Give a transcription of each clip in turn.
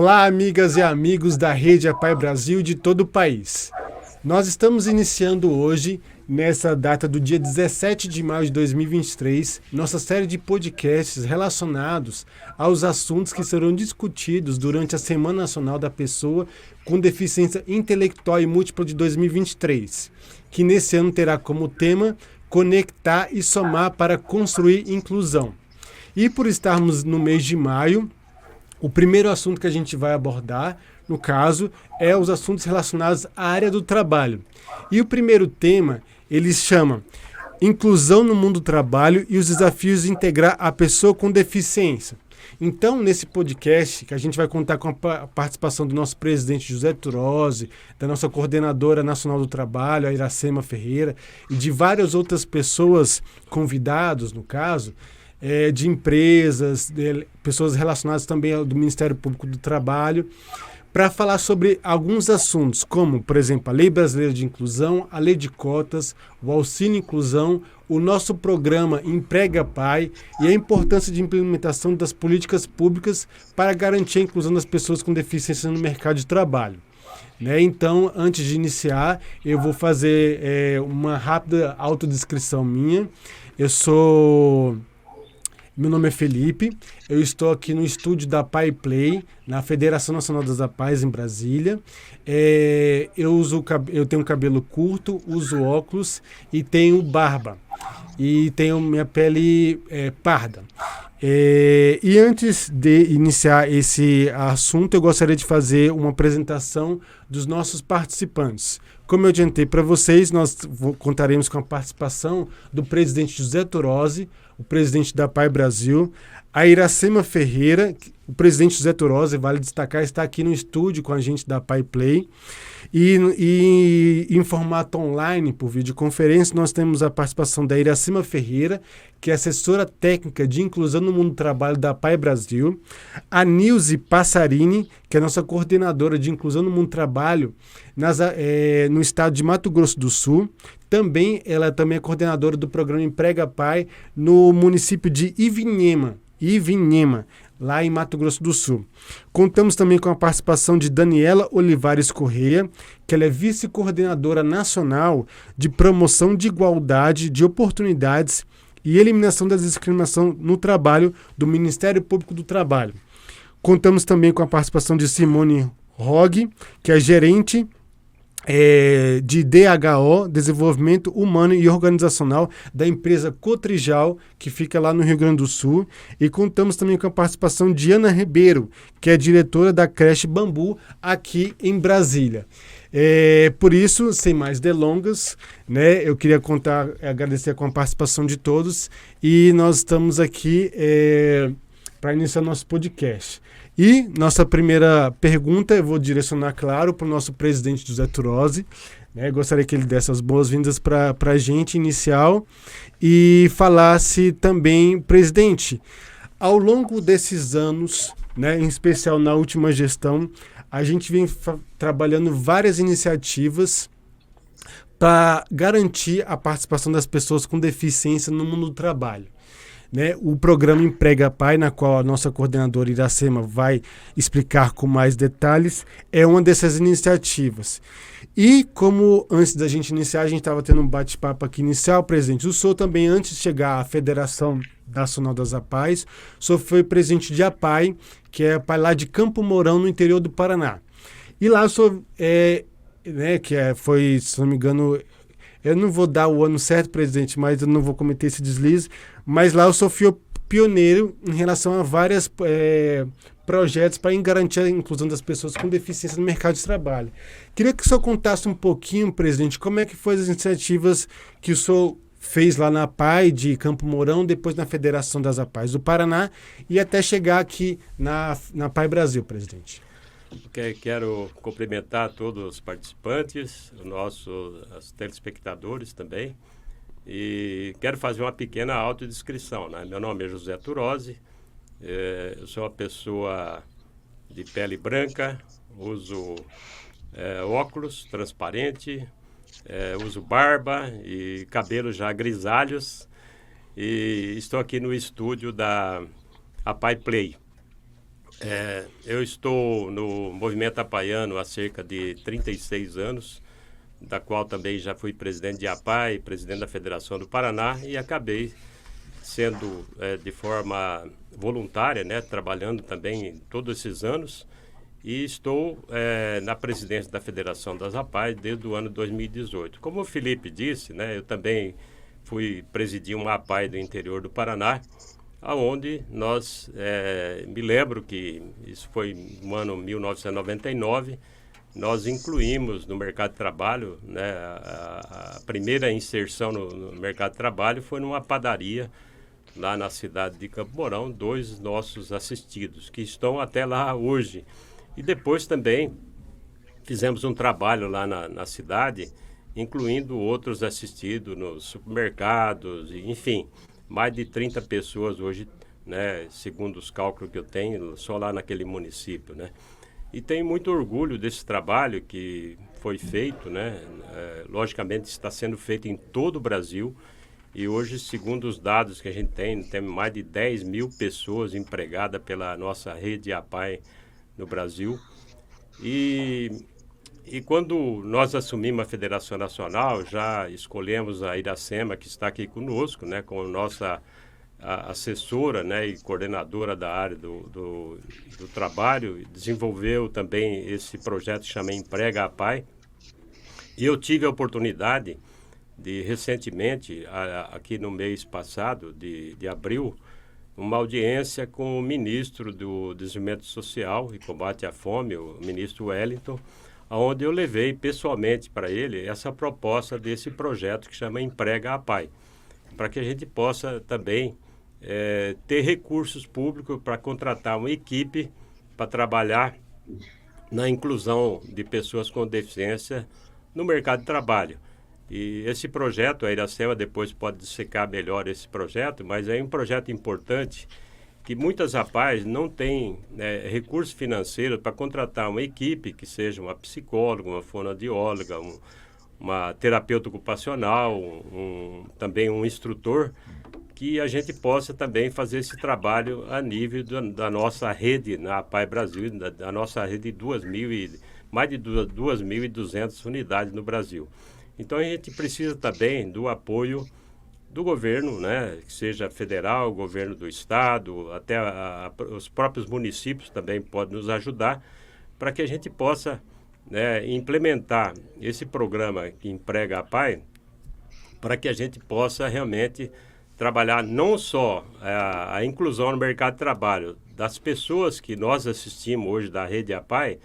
Olá, amigas e amigos da Rede APAE Brasil de todo o país. Nós estamos iniciando hoje, nessa data do dia 17 de maio de 2023, nossa série de podcasts relacionados aos assuntos que serão discutidos durante a Semana Nacional da Pessoa com Deficiência Intelectual e Múltipla de 2023, que nesse ano terá como tema Conectar e Somar para Construir Inclusão. E por estarmos no mês de maio, o primeiro assunto que a gente vai abordar, no caso, é os assuntos relacionados à área do trabalho. E o primeiro tema, ele chama Inclusão no Mundo do Trabalho e os Desafios de Integrar a Pessoa com Deficiência. Então, nesse podcast, que a gente vai contar com a participação do nosso presidente José Turozzi, da nossa coordenadora nacional do trabalho, a Iracema Ferreira, e de várias outras pessoas convidados, no caso, de empresas, pessoas relacionadas também ao do Ministério Público do Trabalho, para falar sobre alguns assuntos, como, por exemplo, a Lei Brasileira de Inclusão, a Lei de Cotas, o Auxílio Inclusão, o nosso programa Emprega Pai e a importância de implementação das políticas públicas para garantir a inclusão das pessoas com deficiência no mercado de trabalho. Então, antes de iniciar, eu vou fazer uma rápida autodescrição minha. Meu nome é Felipe, eu estou aqui no estúdio da APAE Play, na Federação Nacional das APAES em Brasília. Eu tenho cabelo curto, uso óculos e tenho barba. E tenho minha pele parda. E antes de iniciar esse assunto, eu gostaria de fazer uma apresentação dos nossos participantes. Como eu adiantei para vocês, nós contaremos com a participação do presidente José Turozzi, o presidente da APAE Brasil, a Iracema Ferreira, o presidente José Turozzi, vale destacar, está aqui no estúdio com a gente da APAE Play. E em formato online, por videoconferência, nós temos a participação da Iracema Ferreira, que é assessora técnica de inclusão no mundo do trabalho da APAE Brasil, a Nilze Passarini, que é nossa coordenadora de inclusão no mundo do trabalho no estado de Mato Grosso do Sul. Ela também é coordenadora do programa Emprega Pai no município de Ivinhema, lá em Mato Grosso do Sul. Contamos também com a participação de Daniela Olivares Correia, que ela é vice-coordenadora nacional de promoção de igualdade de oportunidades e eliminação da discriminação no trabalho do Ministério Público do Trabalho. Contamos também com a participação de Simone Rogge, que é gerente de DHO, Desenvolvimento Humano e Organizacional, da empresa Cotrijal, que fica lá no Rio Grande do Sul. E contamos também com a participação de Ana Ribeiro, que é diretora da creche Bambu, aqui em Brasília. Por isso, sem mais delongas, eu queria agradecer com a participação de todos, e nós estamos aqui para iniciar nosso podcast. E nossa primeira pergunta eu vou direcionar, claro, para o nosso presidente José Turozzi. Gostaria que ele desse as boas-vindas para a gente inicial e falasse também, presidente, ao longo desses anos, em especial na última gestão, a gente vem trabalhando várias iniciativas para garantir a participação das pessoas com deficiência no mundo do trabalho. O programa Emprega Pai, na qual a nossa coordenadora Iracema vai explicar com mais detalhes, é uma dessas iniciativas. E como antes da gente iniciar, a gente estava tendo um bate-papo aqui inicial, presidente, o senhor também, antes de chegar à Federação Nacional das APAES, o senhor foi presidente de APAE, que é a APAE lá de Campo Mourão, no interior do Paraná. E lá o senhor foi, se não me engano, eu não vou dar o ano certo, presidente, mas eu não vou cometer esse deslize, mas lá eu sou pioneiro em relação a vários projetos para garantir a inclusão das pessoas com deficiência no mercado de trabalho. Queria que o senhor contasse um pouquinho, presidente, como é que foram as iniciativas que o senhor fez lá na APAE de Campo Mourão, depois na Federação das APAES do Paraná e até chegar aqui na APAE Brasil, presidente. Quero cumprimentar todos os participantes, os telespectadores também, e quero fazer uma pequena autodescrição. Meu nome é José Turozzi, eu sou uma pessoa de pele branca, uso óculos transparente, uso barba e cabelos já grisalhos, e estou aqui no estúdio da APAE Play. Eu estou no Movimento Apaiano há cerca de 36 anos, da qual também já fui presidente de APAI, presidente da Federação do Paraná, e acabei sendo de forma voluntária, né, trabalhando também todos esses anos, e estou na presidência da Federação das APAI desde o ano 2018. Como o Felipe disse, né, eu também fui presidir uma APAI do interior do Paraná, aonde nós, me lembro que isso foi no ano 1999, nós incluímos no mercado de trabalho, né, a primeira inserção no mercado de trabalho foi numa padaria lá na cidade de Campo Mourão, 2 nossos assistidos, que estão até lá hoje. E depois também fizemos um trabalho lá na cidade, incluindo outros assistidos nos supermercados, enfim, mais de 30 pessoas hoje, né, segundo os cálculos que eu tenho, só lá naquele município, né? E tenho muito orgulho desse trabalho que foi feito, né? Logicamente está sendo feito em todo o Brasil e hoje, segundo os dados que a gente tem mais de 10 mil pessoas empregadas pela nossa rede APAI no Brasil. E quando nós assumimos a Federação Nacional, já escolhemos a Iracema, que está aqui conosco, né, como nossa assessora, né, e coordenadora da área do trabalho, desenvolveu também esse projeto que chama Emprega APAI. E eu tive a oportunidade de, recentemente, aqui no mês passado, de abril, uma audiência com o ministro do Desenvolvimento Social e Combate à Fome, o ministro Wellington, onde eu levei pessoalmente para ele essa proposta desse projeto que chama Emprega APAI, para que a gente possa também ter recursos públicos para contratar uma equipe para trabalhar na inclusão de pessoas com deficiência no mercado de trabalho. E esse projeto, a Iracema depois pode dissecar melhor esse projeto, mas é um projeto importante que muitas APAIs não têm recursos financeiros para contratar uma equipe que seja uma psicóloga, uma fonoaudióloga, uma terapeuta ocupacional, também um instrutor, que a gente possa também fazer esse trabalho a nível da nossa rede na APAI Brasil, da nossa rede de mais de 2.200 unidades no Brasil. Então, a gente precisa também do apoio do governo, né, que seja federal, governo do estado, até os próprios municípios também podem nos ajudar para que a gente possa, né, implementar esse programa que Emprega APAI, para que a gente possa realmente trabalhar não só a inclusão no mercado de trabalho das pessoas que nós assistimos hoje da rede APAI,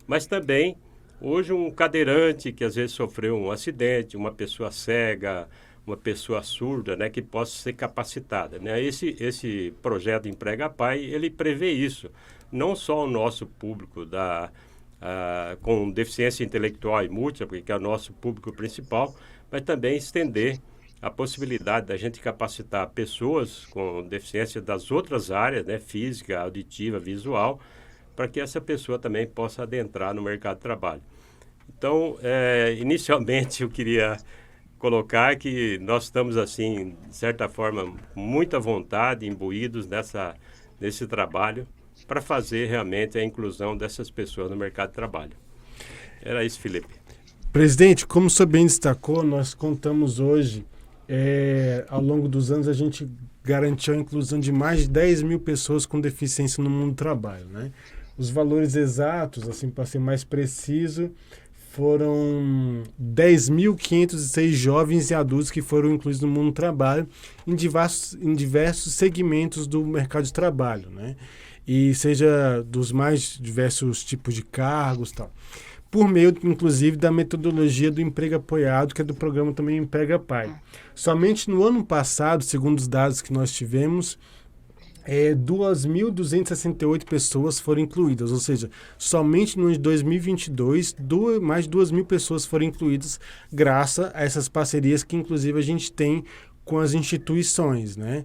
mas também hoje um cadeirante que às vezes sofreu um acidente, uma pessoa cega, uma pessoa surda, né, que possa ser capacitada, né? Esse projeto Emprega APAI, ele prevê isso, não só o nosso público com deficiência intelectual e múltipla, que é o nosso público principal, mas também estender a possibilidade da gente capacitar pessoas com deficiência das outras áreas, né, física, auditiva, visual, para que essa pessoa também possa adentrar no mercado de trabalho. Então, inicialmente eu queria colocar que nós estamos, assim, de certa forma, com muita vontade, imbuídos nesse trabalho para fazer realmente a inclusão dessas pessoas no mercado de trabalho. Era isso, Felipe. Presidente, como o senhor bem destacou, nós contamos hoje, ao longo dos anos, a gente garantiu a inclusão de mais de 10 mil pessoas com deficiência no mundo do trabalho, né? Os valores exatos, assim, para ser mais preciso, foram 10.506 jovens e adultos que foram incluídos no mundo do trabalho em diversos segmentos do mercado de trabalho, né? E seja dos mais diversos tipos de cargos e tal. Por meio, inclusive, da metodologia do emprego apoiado, que é do programa também Emprega APAI. Somente no ano passado, segundo os dados que nós tivemos, 2.268 pessoas foram incluídas, ou seja, somente no ano de 2022, mais de 2.000 pessoas foram incluídas graças a essas parcerias que, inclusive, a gente tem com as instituições, né?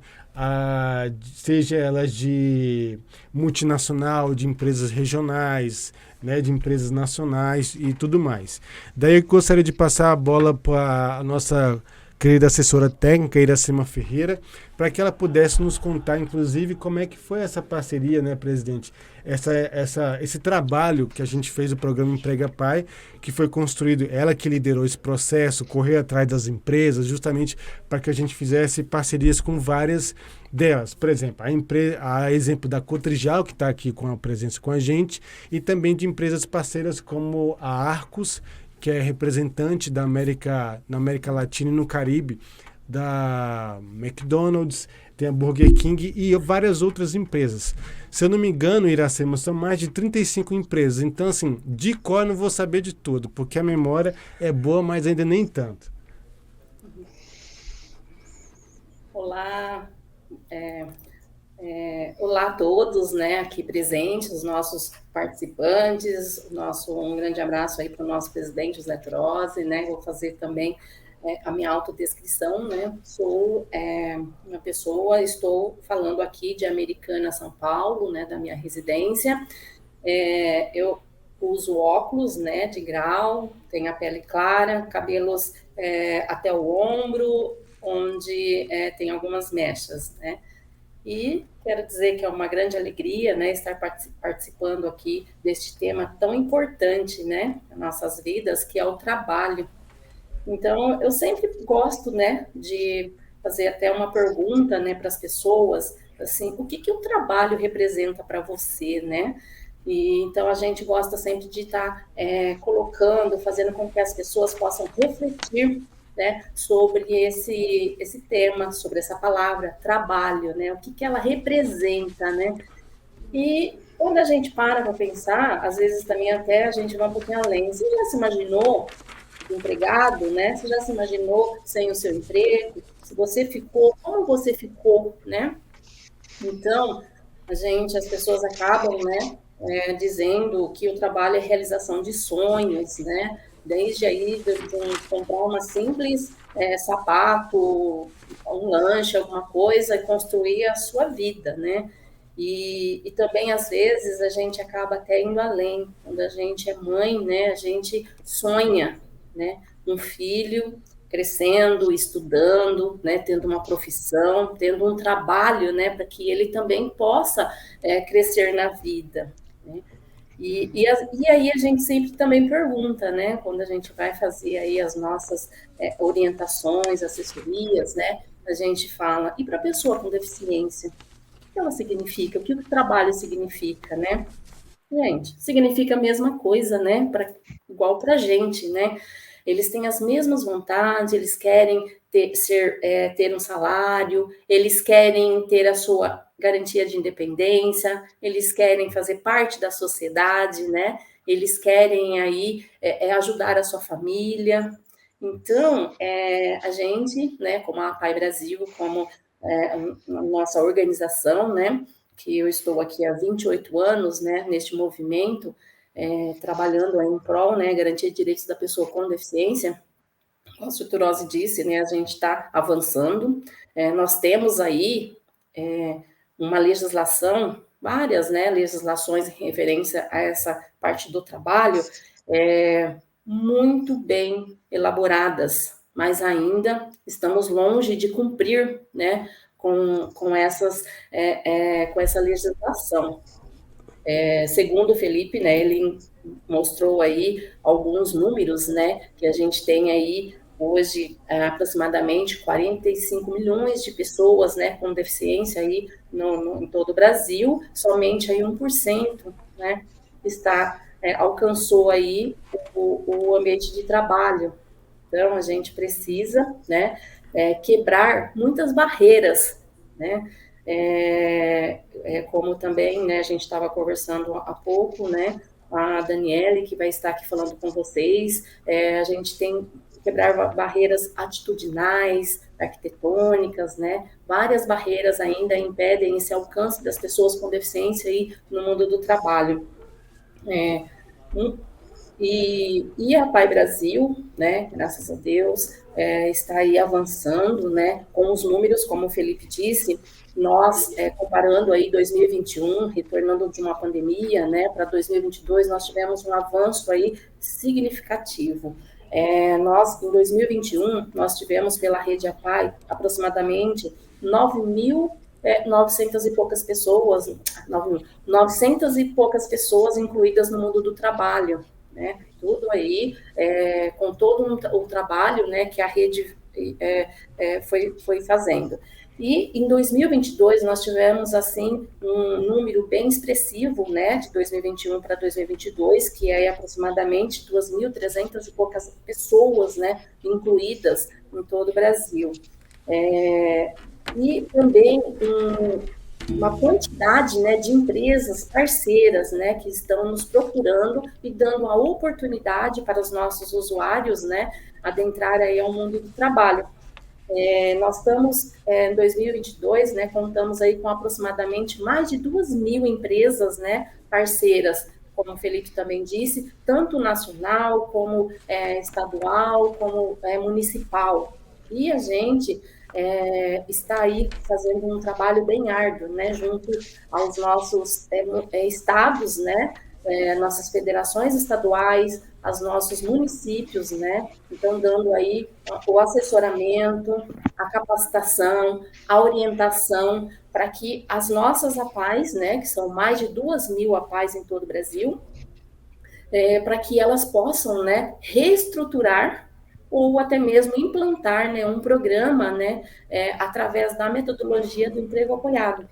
Seja elas de multinacional, de empresas regionais, né, de empresas nacionais e tudo mais. Daí eu gostaria de passar a bola para a nossa querida assessora técnica, Iracema Ferreira, para que ela pudesse nos contar, inclusive, como é que foi essa parceria, né, presidente? Esse trabalho que a gente fez, o programa Emprega Pai, que foi construído, ela que liderou esse processo, correr atrás das empresas, justamente para que a gente fizesse parcerias com várias delas. Por exemplo, a exemplo da Cotrijal, que está aqui com a presença com a gente, e também de empresas parceiras como a Arcos, que é representante na América Latina e no Caribe, da McDonald's, tem a Burger King e várias outras empresas. Se eu não me engano, Iracema, são mais de 35 empresas. Então, assim, de cor não vou saber de tudo, porque a memória é boa, mas ainda nem tanto. Olá, olá a todos, né, aqui presentes, os nossos participantes, um grande abraço aí para o nosso presidente, José Turozzi, né, vou fazer também a minha autodescrição, né, sou uma pessoa, estou falando aqui de Americana, São Paulo, né, da minha residência, eu uso óculos, né, de grau, tenho a pele clara, cabelos até o ombro, onde tem algumas mechas, né, e quero dizer que é uma grande alegria, né, estar participando aqui deste tema tão importante, né, nas nossas vidas, que é o trabalho. Então, eu sempre gosto, né, de fazer até uma pergunta, né, para as pessoas, assim, o que o trabalho representa para você, né? E então a gente gosta sempre de estar colocando, fazendo com que as pessoas possam refletir, né, sobre esse tema, sobre essa palavra, trabalho, né, o que ela representa, né? E quando a gente para pensar, às vezes também até a gente vai um pouquinho além. Você já se imaginou empregado, né? Você já se imaginou sem o seu emprego? Se você ficou, como você ficou, né? Então, as pessoas acabam, né, dizendo que o trabalho é realização de sonhos, né? Desde aí de comprar uma simples sapato, um lanche, alguma coisa, e construir a sua vida, né? E também, às vezes, a gente acaba até indo além. Quando a gente é mãe, né, a gente sonha, né, um filho crescendo, estudando, né, tendo uma profissão, tendo um trabalho, né, para que ele também possa crescer na vida, né? E aí a gente sempre também pergunta, né, quando a gente vai fazer aí as nossas orientações, assessorias, né, a gente fala, e para a pessoa com deficiência, o que ela significa? O que o trabalho significa, né? Gente, significa a mesma coisa, né? Igual para a gente, né? Eles têm as mesmas vontades, eles querem ter um salário, eles querem ter a sua garantia de independência, eles querem fazer parte da sociedade, né? Eles querem aí ajudar a sua família. Então, a gente, né, como a Pai Brasil, como a nossa organização, né, que eu estou aqui há 28 anos, né, neste movimento, trabalhando aí em prol, né, garantia de direitos da pessoa com deficiência. Como o Sr. Turozzi disse, né, a gente está avançando, nós temos aí uma legislação, várias, né, legislações em referência a essa parte do trabalho, muito bem elaboradas, mas ainda estamos longe de cumprir, né, com essa legislação. Segundo o Felipe, né, ele mostrou aí alguns números, né, que a gente tem aí hoje aproximadamente 45 milhões de pessoas, né, com deficiência aí em todo o Brasil, somente aí 1%, né, alcançou aí o ambiente de trabalho. Então, a gente precisa, né, quebrar muitas barreiras, né, como também, né, a gente estava conversando há pouco, né, a Daniele, que vai estar aqui falando com vocês, a gente tem que quebrar barreiras atitudinais, arquitetônicas, né, várias barreiras ainda impedem esse alcance das pessoas com deficiência aí no mundo do trabalho. E a Pai Brasil, né, graças a Deus, está aí avançando, né, com os números, como o Felipe disse, nós, comparando aí 2021, retornando de uma pandemia, né, para 2022, nós tivemos um avanço aí significativo. Nós, em 2021, nós tivemos pela Rede APAE aproximadamente 9.900 e poucas pessoas, 900 e poucas pessoas incluídas no mundo do trabalho, né? Tudo aí, com todo o trabalho, né, que a rede foi fazendo. E em 2022 nós tivemos assim um número bem expressivo, né, de 2021 para 2022, que é aproximadamente 2.300 e poucas pessoas, né, incluídas em todo o Brasil. E também uma quantidade, né, de empresas parceiras, né, que estão nos procurando e dando a oportunidade para os nossos usuários, né, adentrar aí ao mundo do trabalho. Nós estamos, em 2022, né, contamos aí com aproximadamente mais de 2.000 empresas, né, parceiras, como o Felipe também disse, tanto nacional, como estadual, como municipal. E a gente está aí fazendo um trabalho bem árduo, né, junto aos nossos estados, né, nossas federações estaduais, aos nossos municípios, né? Então, dando aí o assessoramento, a capacitação, a orientação, para que as nossas APAES, né, que são mais de 2.000 APAES em todo o Brasil, para que elas possam, né, reestruturar ou até mesmo implantar, né, um programa, né, através da metodologia do emprego apoiado.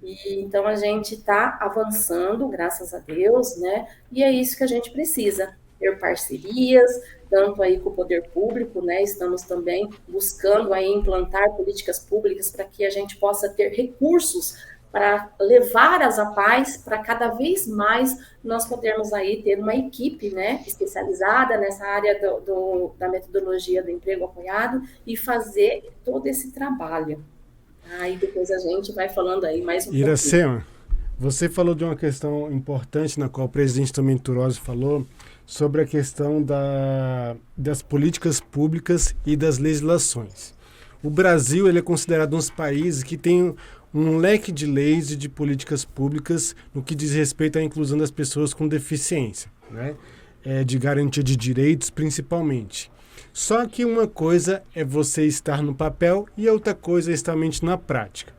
E, então, a gente está avançando, graças a Deus, né? E é isso que a gente precisa, ter parcerias, tanto aí com o poder público, né? Estamos também buscando aí implantar políticas públicas para que a gente possa ter recursos para levar as APAES para cada vez mais nós podermos aí ter uma equipe, né, especializada nessa área da metodologia do emprego apoiado e fazer todo esse trabalho. Aí depois a gente vai falando aí mais um pouquinho. Iracema, você falou de uma questão importante na qual o presidente também Turozzi falou, sobre a questão das políticas públicas e das legislações. O Brasil ele é considerado um dos países que tem um leque de leis e de políticas públicas no que diz respeito à inclusão das pessoas com deficiência, né? De garantia de direitos principalmente. Só que uma coisa é você estar no papel e a outra coisa é estar na prática.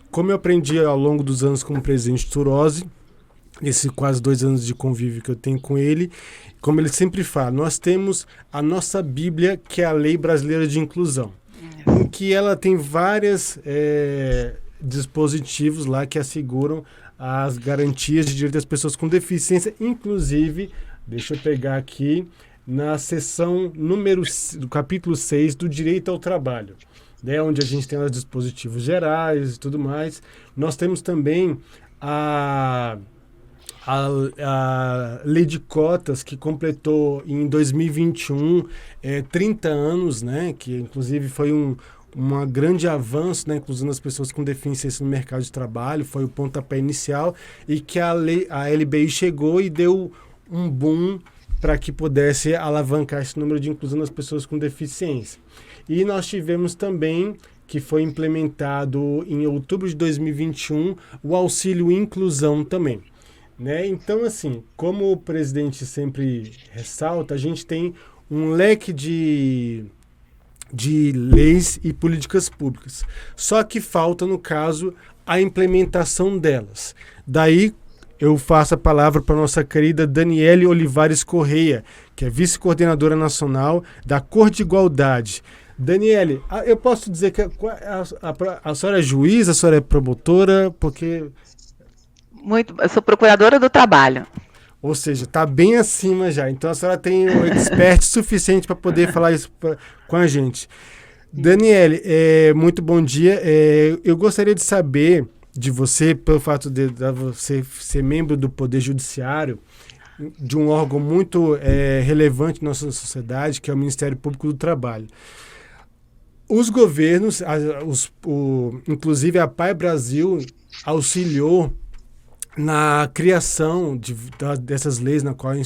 Como eu aprendi ao longo dos anos com o presidente Turozzi, esses quase 2 anos de convívio que eu tenho com ele, como ele sempre fala, nós temos a nossa Bíblia, que é a Lei Brasileira de Inclusão, em que ela tem vários dispositivos lá que asseguram as garantias de direitos das pessoas com deficiência, inclusive, deixa eu pegar aqui, na seção do capítulo 6 do Direito ao Trabalho, né, onde a gente tem os dispositivos gerais e tudo mais. Nós temos também a Lei de Cotas, que completou em 2021 30 anos, né, que inclusive foi um grande avanço na inclusão das pessoas com deficiência no mercado de trabalho, foi o pontapé inicial, e que a LBI chegou e deu um boom para que pudesse alavancar esse número de inclusão das pessoas com deficiência. E nós tivemos também, que foi implementado em outubro de 2021, o auxílio inclusão também, né? Então, assim, como o presidente sempre ressalta, a gente tem um leque de leis e políticas públicas. Só que falta, no caso, a implementação delas. Daí, eu faço a palavra para a nossa querida Daniele Olivares Correia, que é vice-coordenadora nacional da Cor de Igualdade. Daniele, eu posso dizer que a senhora é juíza, a senhora é promotora, porque... Eu sou procuradora do trabalho. Ou seja, está bem acima já. Então a senhora tem um expert suficiente para poder falar isso com a gente. Daniele, muito bom dia. Eu gostaria de saber de você, pelo fato de você ser membro do Poder Judiciário, de um órgão muito relevante na nossa sociedade, que é o Ministério Público do Trabalho. Os governos, inclusive a PAI Brasil, auxiliou na criação dessas leis na qual eu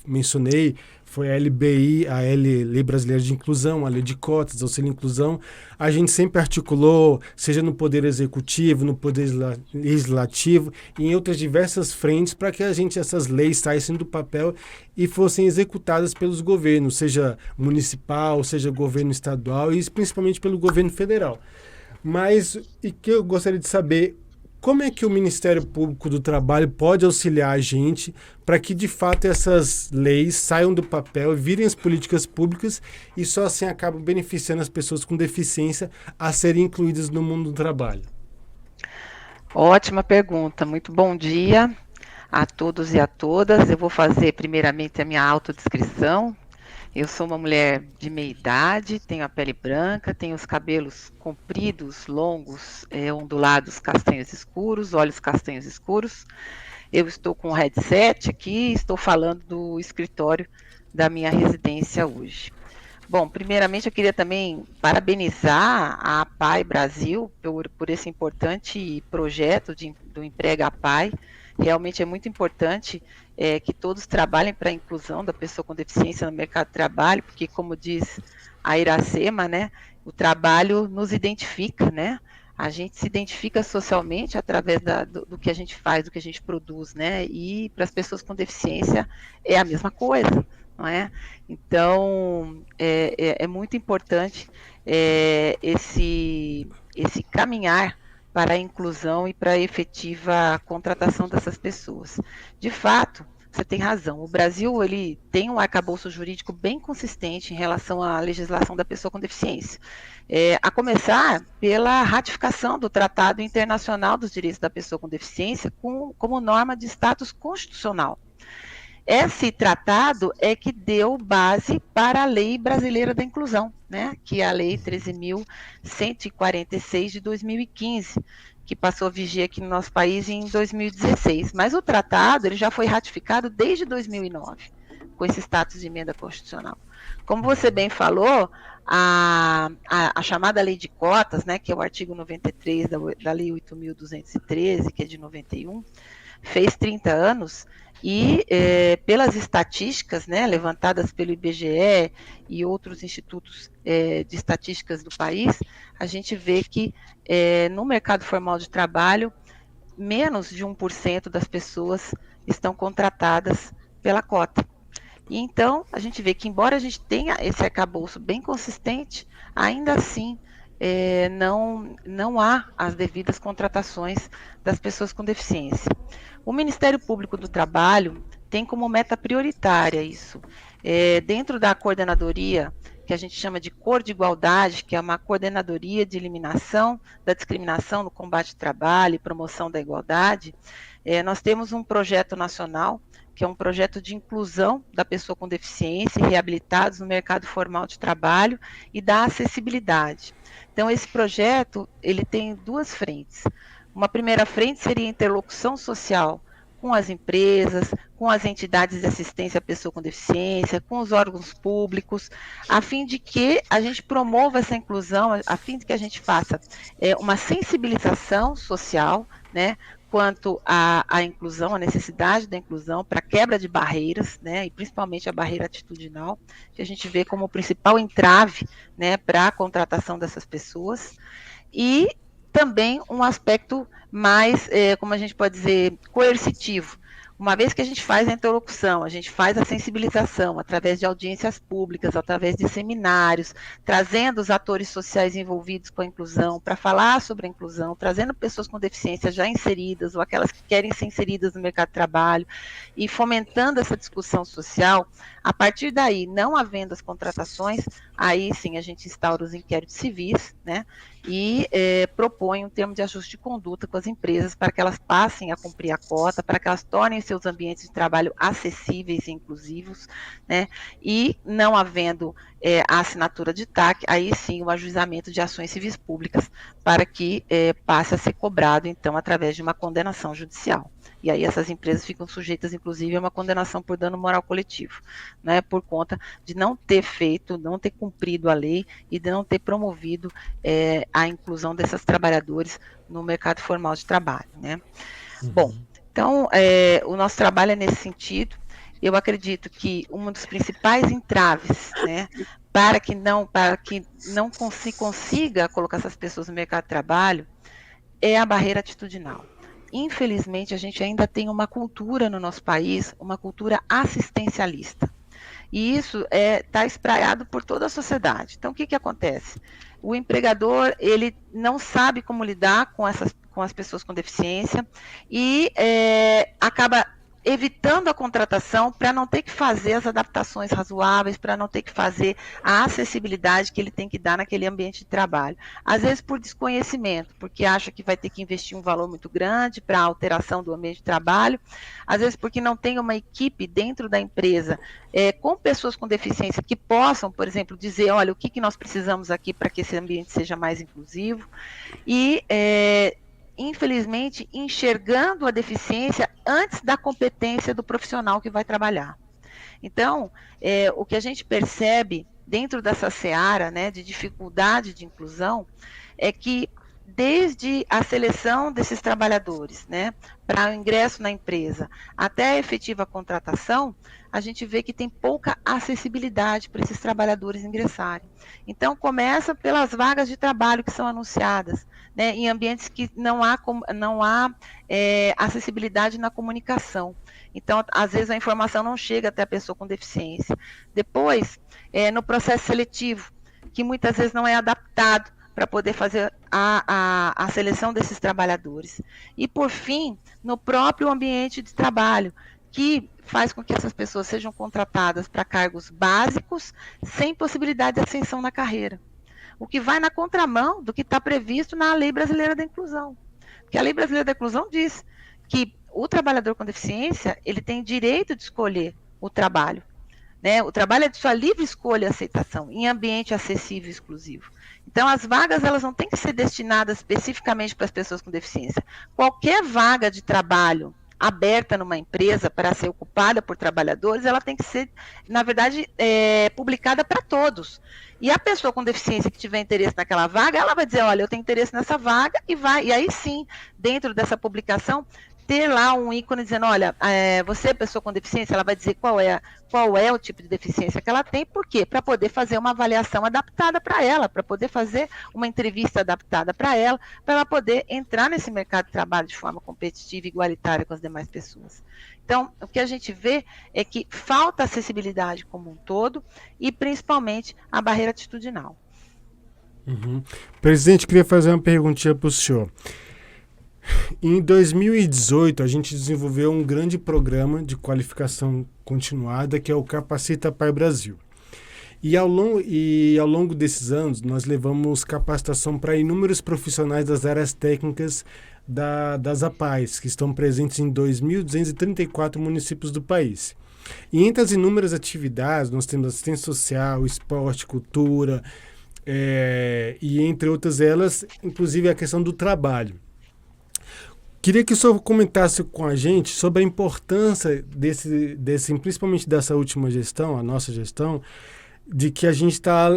mencionei, foi a LBI, a Lei Brasileira de Inclusão, a Lei de Cotas, Auxílio Inclusão, a gente sempre articulou, seja no Poder Executivo, no Poder Legislativo e em outras diversas frentes, para que essas leis saíssem do papel e fossem executadas pelos governos, seja municipal, seja governo estadual e principalmente pelo governo federal. Mas, e que eu gostaria de saber, como é que o Ministério Público do Trabalho pode auxiliar a gente para que, de fato, essas leis saiam do papel, virem as políticas públicas e só assim acabam beneficiando as pessoas com deficiência a serem incluídas no mundo do trabalho? Ótima pergunta. Muito bom dia a todos e a todas. Eu vou fazer primeiramente a minha autodescrição. Eu sou uma mulher de meia idade, tenho a pele branca, tenho os cabelos compridos, longos, ondulados, castanhos escuros, olhos castanhos escuros. Eu estou com um headset aqui e estou falando do escritório da minha residência hoje. Bom, primeiramente eu queria também parabenizar a APAE Brasil por esse importante projeto do Emprega APAE. Realmente é muito importante que todos trabalhem para a inclusão da pessoa com deficiência no mercado de trabalho, porque, como diz a Iracema, né, o trabalho nos identifica, né? A gente se identifica socialmente através do que a gente faz, do que a gente produz, né? E para as pessoas com deficiência é a mesma coisa, não é? Então, é muito importante esse caminhar para a inclusão e para a efetiva contratação dessas pessoas. De fato, você tem razão, o Brasil ele tem um arcabouço jurídico bem consistente em relação à legislação da pessoa com deficiência, a começar pela ratificação do Tratado Internacional dos Direitos da Pessoa com Deficiência como norma de status constitucional. Esse tratado é que deu base para a Lei Brasileira da Inclusão, né, que é a Lei 13.146 de 2015, que passou a vigir aqui no nosso país em 2016. Mas o tratado ele já foi ratificado desde 2009, com esse status de emenda constitucional. Como você bem falou, a chamada Lei de Cotas, né, que é o artigo 93 da Lei 8.213, que é de 91, fez 30 anos, e pelas estatísticas, né, levantadas pelo IBGE e outros institutos de estatísticas do país, a gente vê que no mercado formal de trabalho, menos de 1% das pessoas estão contratadas pela cota. E então, a gente vê que, embora a gente tenha esse arcabouço bem consistente, ainda assim não há as devidas contratações das pessoas com deficiência. O Ministério Público do Trabalho tem como meta prioritária isso. Dentro da coordenadoria, que a gente chama de Cor de Igualdade, que é uma coordenadoria de eliminação da discriminação no combate ao trabalho e promoção da igualdade, nós temos um projeto nacional, que é um projeto de inclusão da pessoa com deficiência e reabilitados no mercado formal de trabalho e da acessibilidade. Então, esse projeto ele tem duas frentes. Uma primeira frente seria a interlocução social com as empresas, com as entidades de assistência à pessoa com deficiência, com os órgãos públicos, a fim de que a gente promova essa inclusão, a fim de que a gente faça uma sensibilização social, né, quanto à inclusão, à necessidade da inclusão, para a quebra de barreiras, né, e principalmente a barreira atitudinal, que a gente vê como o principal entrave, né, para a contratação dessas pessoas, e também um aspecto mais, como a gente pode dizer, coercitivo. Uma vez que a gente faz a interlocução, a gente faz a sensibilização através de audiências públicas, através de seminários, trazendo os atores sociais envolvidos com a inclusão, para falar sobre a inclusão, trazendo pessoas com deficiência já inseridas, ou aquelas que querem ser inseridas no mercado de trabalho, e fomentando essa discussão social, a partir daí, não havendo as contratações, aí sim a gente instaura os inquéritos civis, né, e propõe um termo de ajuste de conduta com as empresas para que elas passem a cumprir a cota, para que elas tornem seus ambientes de trabalho acessíveis e inclusivos, né? E não havendo a assinatura de TAC, aí sim o ajuizamento de ações civis públicas para que passe a ser cobrado, então, através de uma condenação judicial. E aí essas empresas ficam sujeitas, inclusive, a uma condenação por dano moral coletivo, né, por conta de não ter feito, não ter cumprido a lei e de não ter promovido a inclusão desses trabalhadores no mercado formal de trabalho, né. Bom, Então, o nosso trabalho é nesse sentido. Eu acredito que um dos principais entraves, né, para que não se consiga colocar essas pessoas no mercado de trabalho é a barreira atitudinal. Infelizmente, a gente ainda tem uma cultura no nosso país, uma cultura assistencialista. E isso está espraiado por toda a sociedade. Então, o que acontece? O empregador, ele não sabe como lidar com as pessoas com deficiência e acaba evitando a contratação para não ter que fazer as adaptações razoáveis, para não ter que fazer a acessibilidade que ele tem que dar naquele ambiente de trabalho. Às vezes por desconhecimento, porque acha que vai ter que investir um valor muito grande para a alteração do ambiente de trabalho, às vezes porque não tem uma equipe dentro da empresa com pessoas com deficiência que possam, por exemplo, dizer, olha, o que nós precisamos aqui para que esse ambiente seja mais inclusivo, e infelizmente, enxergando a deficiência antes da competência do profissional que vai trabalhar. Então, o que a gente percebe dentro dessa seara, né, de dificuldade de inclusão, é que desde a seleção desses trabalhadores, né, para o ingresso na empresa, até a efetiva contratação, a gente vê que tem pouca acessibilidade para esses trabalhadores ingressarem. Então, começa pelas vagas de trabalho que são anunciadas, né, em ambientes que não há acessibilidade na comunicação. Então, às vezes a informação não chega até a pessoa com deficiência. Depois, no processo seletivo, que muitas vezes não é adaptado para poder fazer a seleção desses trabalhadores. E, por fim, no próprio ambiente de trabalho, que faz com que essas pessoas sejam contratadas para cargos básicos, sem possibilidade de ascensão na carreira. O que vai na contramão do que está previsto na Lei Brasileira da Inclusão. Porque a Lei Brasileira da Inclusão diz que o trabalhador com deficiência, ele tem direito de escolher o trabalho. Né? O trabalho é de sua livre escolha e aceitação, em ambiente acessível e exclusivo. Então, as vagas, elas não têm que ser destinadas especificamente para as pessoas com deficiência. Qualquer vaga de trabalho aberta numa empresa para ser ocupada por trabalhadores, ela tem que ser, na verdade, publicada para todos. E a pessoa com deficiência que tiver interesse naquela vaga, ela vai dizer, olha, eu tenho interesse nessa vaga, e aí sim, dentro dessa publicação, ter lá um ícone dizendo, olha, você, pessoa com deficiência, ela vai dizer qual é o tipo de deficiência que ela tem, por quê? Para poder fazer uma avaliação adaptada para ela, para poder fazer uma entrevista adaptada para ela poder entrar nesse mercado de trabalho de forma competitiva e igualitária com as demais pessoas. Então, o que a gente vê é que falta acessibilidade como um todo e, principalmente, a barreira atitudinal. Uhum. Presidente, queria fazer uma perguntinha para o senhor. Em 2018, a gente desenvolveu um grande programa de qualificação continuada, que é o Capacita Pai Brasil. E ao longo desses anos, nós levamos capacitação para inúmeros profissionais das áreas técnicas das APAES, que estão presentes em 2.234 municípios do país. E entre as inúmeras atividades, nós temos assistência social, esporte, cultura, e entre outras elas, inclusive a questão do trabalho. Queria que o senhor comentasse com a gente sobre a importância principalmente dessa última gestão, a nossa gestão, de que a gente está,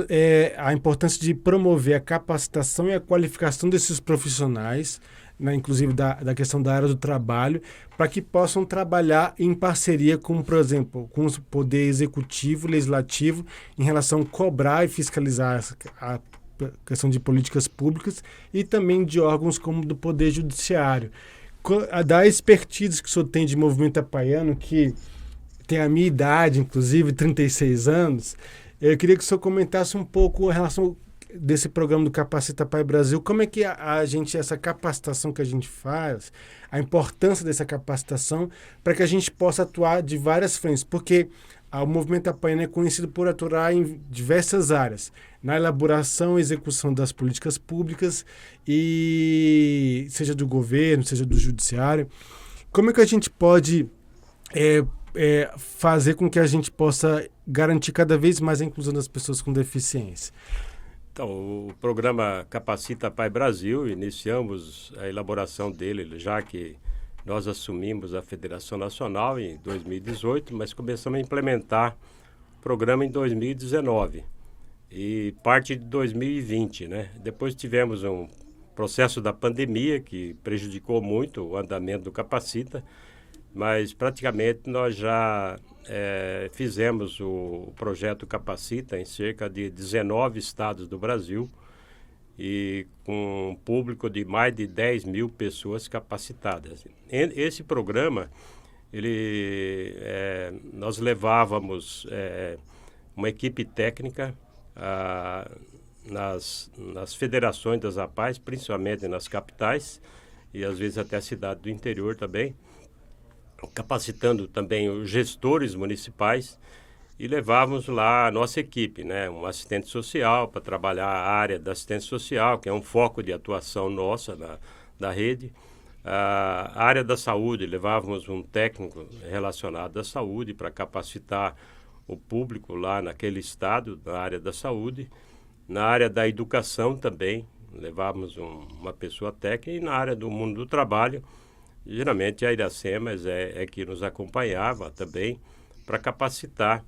a importância de promover a capacitação e a qualificação desses profissionais, né, inclusive da questão da área do trabalho, para que possam trabalhar em parceria com, por exemplo, com o poder executivo, legislativo, em relação a cobrar e fiscalizar a questão de políticas públicas e também de órgãos como do Poder Judiciário. Da expertise que o senhor tem de movimento apaiano, que tem a minha idade, inclusive, 36 anos, eu queria que o senhor comentasse um pouco em relação desse programa do Capacita Pai Brasil, como é que essa capacitação que a gente faz, a importância dessa capacitação para que a gente possa atuar de várias frentes, porque o movimento apaiano é conhecido por atuar em diversas áreas, na elaboração e execução das políticas públicas, e seja do governo, seja do judiciário. Como é que a gente pode fazer com que a gente possa garantir cada vez mais a inclusão das pessoas com deficiência? Então, o programa Capacita Pai Brasil, iniciamos a elaboração dele, já que nós assumimos a Federação Nacional em 2018, mas começamos a implementar o programa em 2019 e parte de 2020, né? Depois tivemos um processo da pandemia, que prejudicou muito o andamento do Capacita, mas praticamente nós já fizemos o projeto Capacita em cerca de 19 estados do Brasil, e com um público de mais de 10 mil pessoas capacitadas. Esse programa, nós levávamos uma equipe técnica nas federações das APAES, principalmente nas capitais, e às vezes até a cidade do interior também, capacitando também os gestores municipais, e levávamos lá a nossa equipe, né? Um assistente social para trabalhar a área da assistência social, que é um foco de atuação nossa da rede. A área da saúde, levávamos um técnico relacionado à saúde para capacitar o público lá naquele estado, na área da saúde. Na área da educação também, levávamos uma pessoa técnica, e na área do mundo do trabalho, geralmente a Iracemas é que nos acompanhava também para capacitar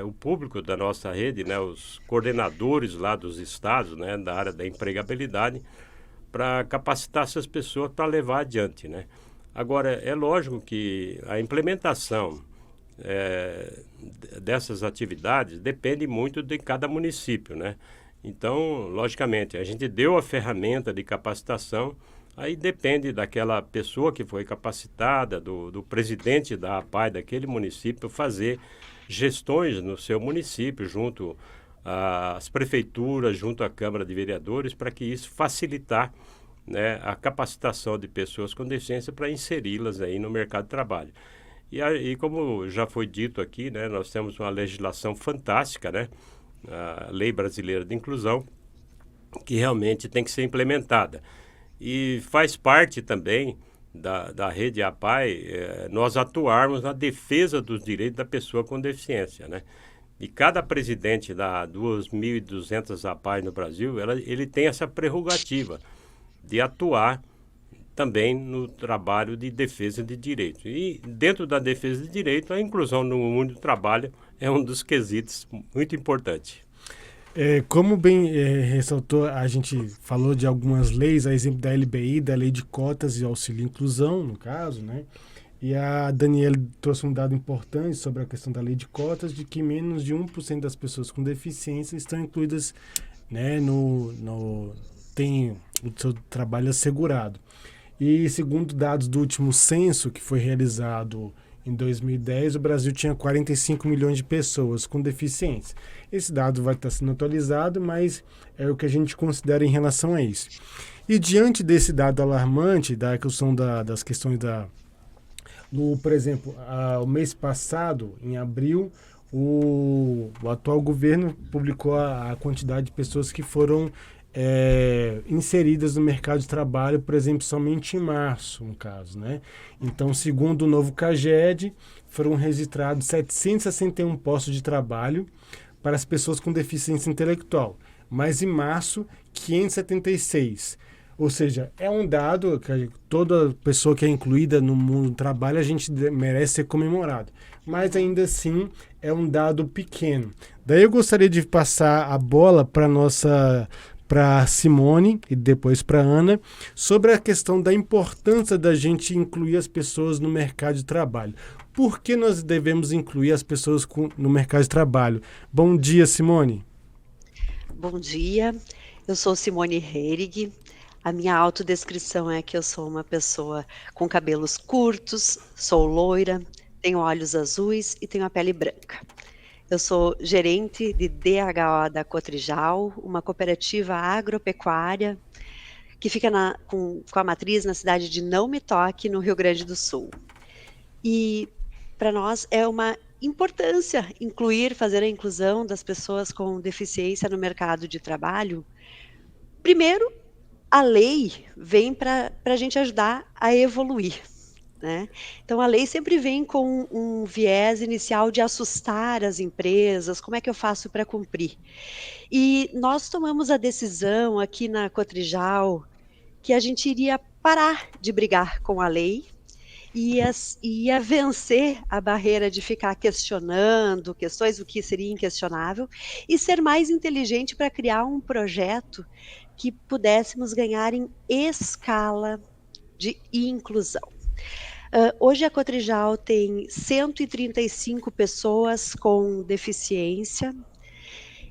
o público da nossa rede, né, os coordenadores lá dos estados, né, da área da empregabilidade, para capacitar essas pessoas para levar adiante, né. Agora, é lógico que a implementação dessas atividades depende muito de cada município, né. Então, logicamente, a gente deu a ferramenta de capacitação, aí depende daquela pessoa que foi capacitada, do presidente da APAE daquele município, fazer gestões no seu município, junto às prefeituras, junto à Câmara de Vereadores, para que isso facilitar, né, a capacitação de pessoas com deficiência para inseri-las aí no mercado de trabalho. E como já foi dito aqui, né, nós temos uma legislação fantástica, né, a Lei Brasileira de Inclusão, que realmente tem que ser implementada. E faz parte também da rede APAE, nós atuarmos na defesa dos direitos da pessoa com deficiência, né? E cada presidente da 2.200 APAE no Brasil, ele tem essa prerrogativa de atuar também no trabalho de defesa de direitos. E dentro da defesa de direitos, a inclusão no mundo do trabalho é um dos quesitos muito importantes. Como bem ressaltou, a gente falou de algumas leis, a exemplo da LBI, da Lei de Cotas e Auxílio Inclusão, no caso, né? E a Daniela trouxe um dado importante sobre a questão da Lei de Cotas, de que menos de 1% das pessoas com deficiência estão incluídas, né, tem o seu trabalho assegurado. E segundo dados do último censo, que foi realizado em 2010, o Brasil tinha 45 milhões de pessoas com deficiência. Esse dado vai estar sendo atualizado, mas é o que a gente considera em relação a isso. E diante desse dado alarmante, da questão das questões por exemplo, o mês passado, em abril, o atual governo publicou a quantidade de pessoas que foram inseridas no mercado de trabalho, por exemplo, somente em março, no caso, né? Então, segundo o novo CAGED, foram registrados 761 postos de trabalho para as pessoas com deficiência intelectual, mas em março, 576. Ou seja, é um dado que toda pessoa que é incluída no mundo do trabalho, a gente merece ser comemorado. Mas ainda assim, é um dado pequeno. Daí eu gostaria de passar a bola para Simone e depois para Ana, sobre a questão da importância da gente incluir as pessoas no mercado de trabalho. Por que nós devemos incluir as pessoas no mercado de trabalho? Bom dia, Simone. Bom dia, eu sou Simone Heirig. A minha autodescrição é que eu sou uma pessoa com cabelos curtos, sou loira, tenho olhos azuis e tenho a pele branca. Eu sou gerente de DHO da Cotrijal, uma cooperativa agropecuária que fica com a matriz na cidade de Não Me Toque, no Rio Grande do Sul. E para nós é uma importância fazer a inclusão das pessoas com deficiência no mercado de trabalho. Primeiro, a lei vem para a gente ajudar a evoluir, né? Então, a lei sempre vem com um viés inicial de assustar as empresas, como é que eu faço para cumprir? E nós tomamos a decisão aqui na Cotrijal que a gente iria parar de brigar com a lei ia vencer a barreira de ficar questionando questões, o que seria inquestionável, e ser mais inteligente para criar um projeto que pudéssemos ganhar em escala de inclusão. Hoje a Cotrijal tem 135 pessoas com deficiência,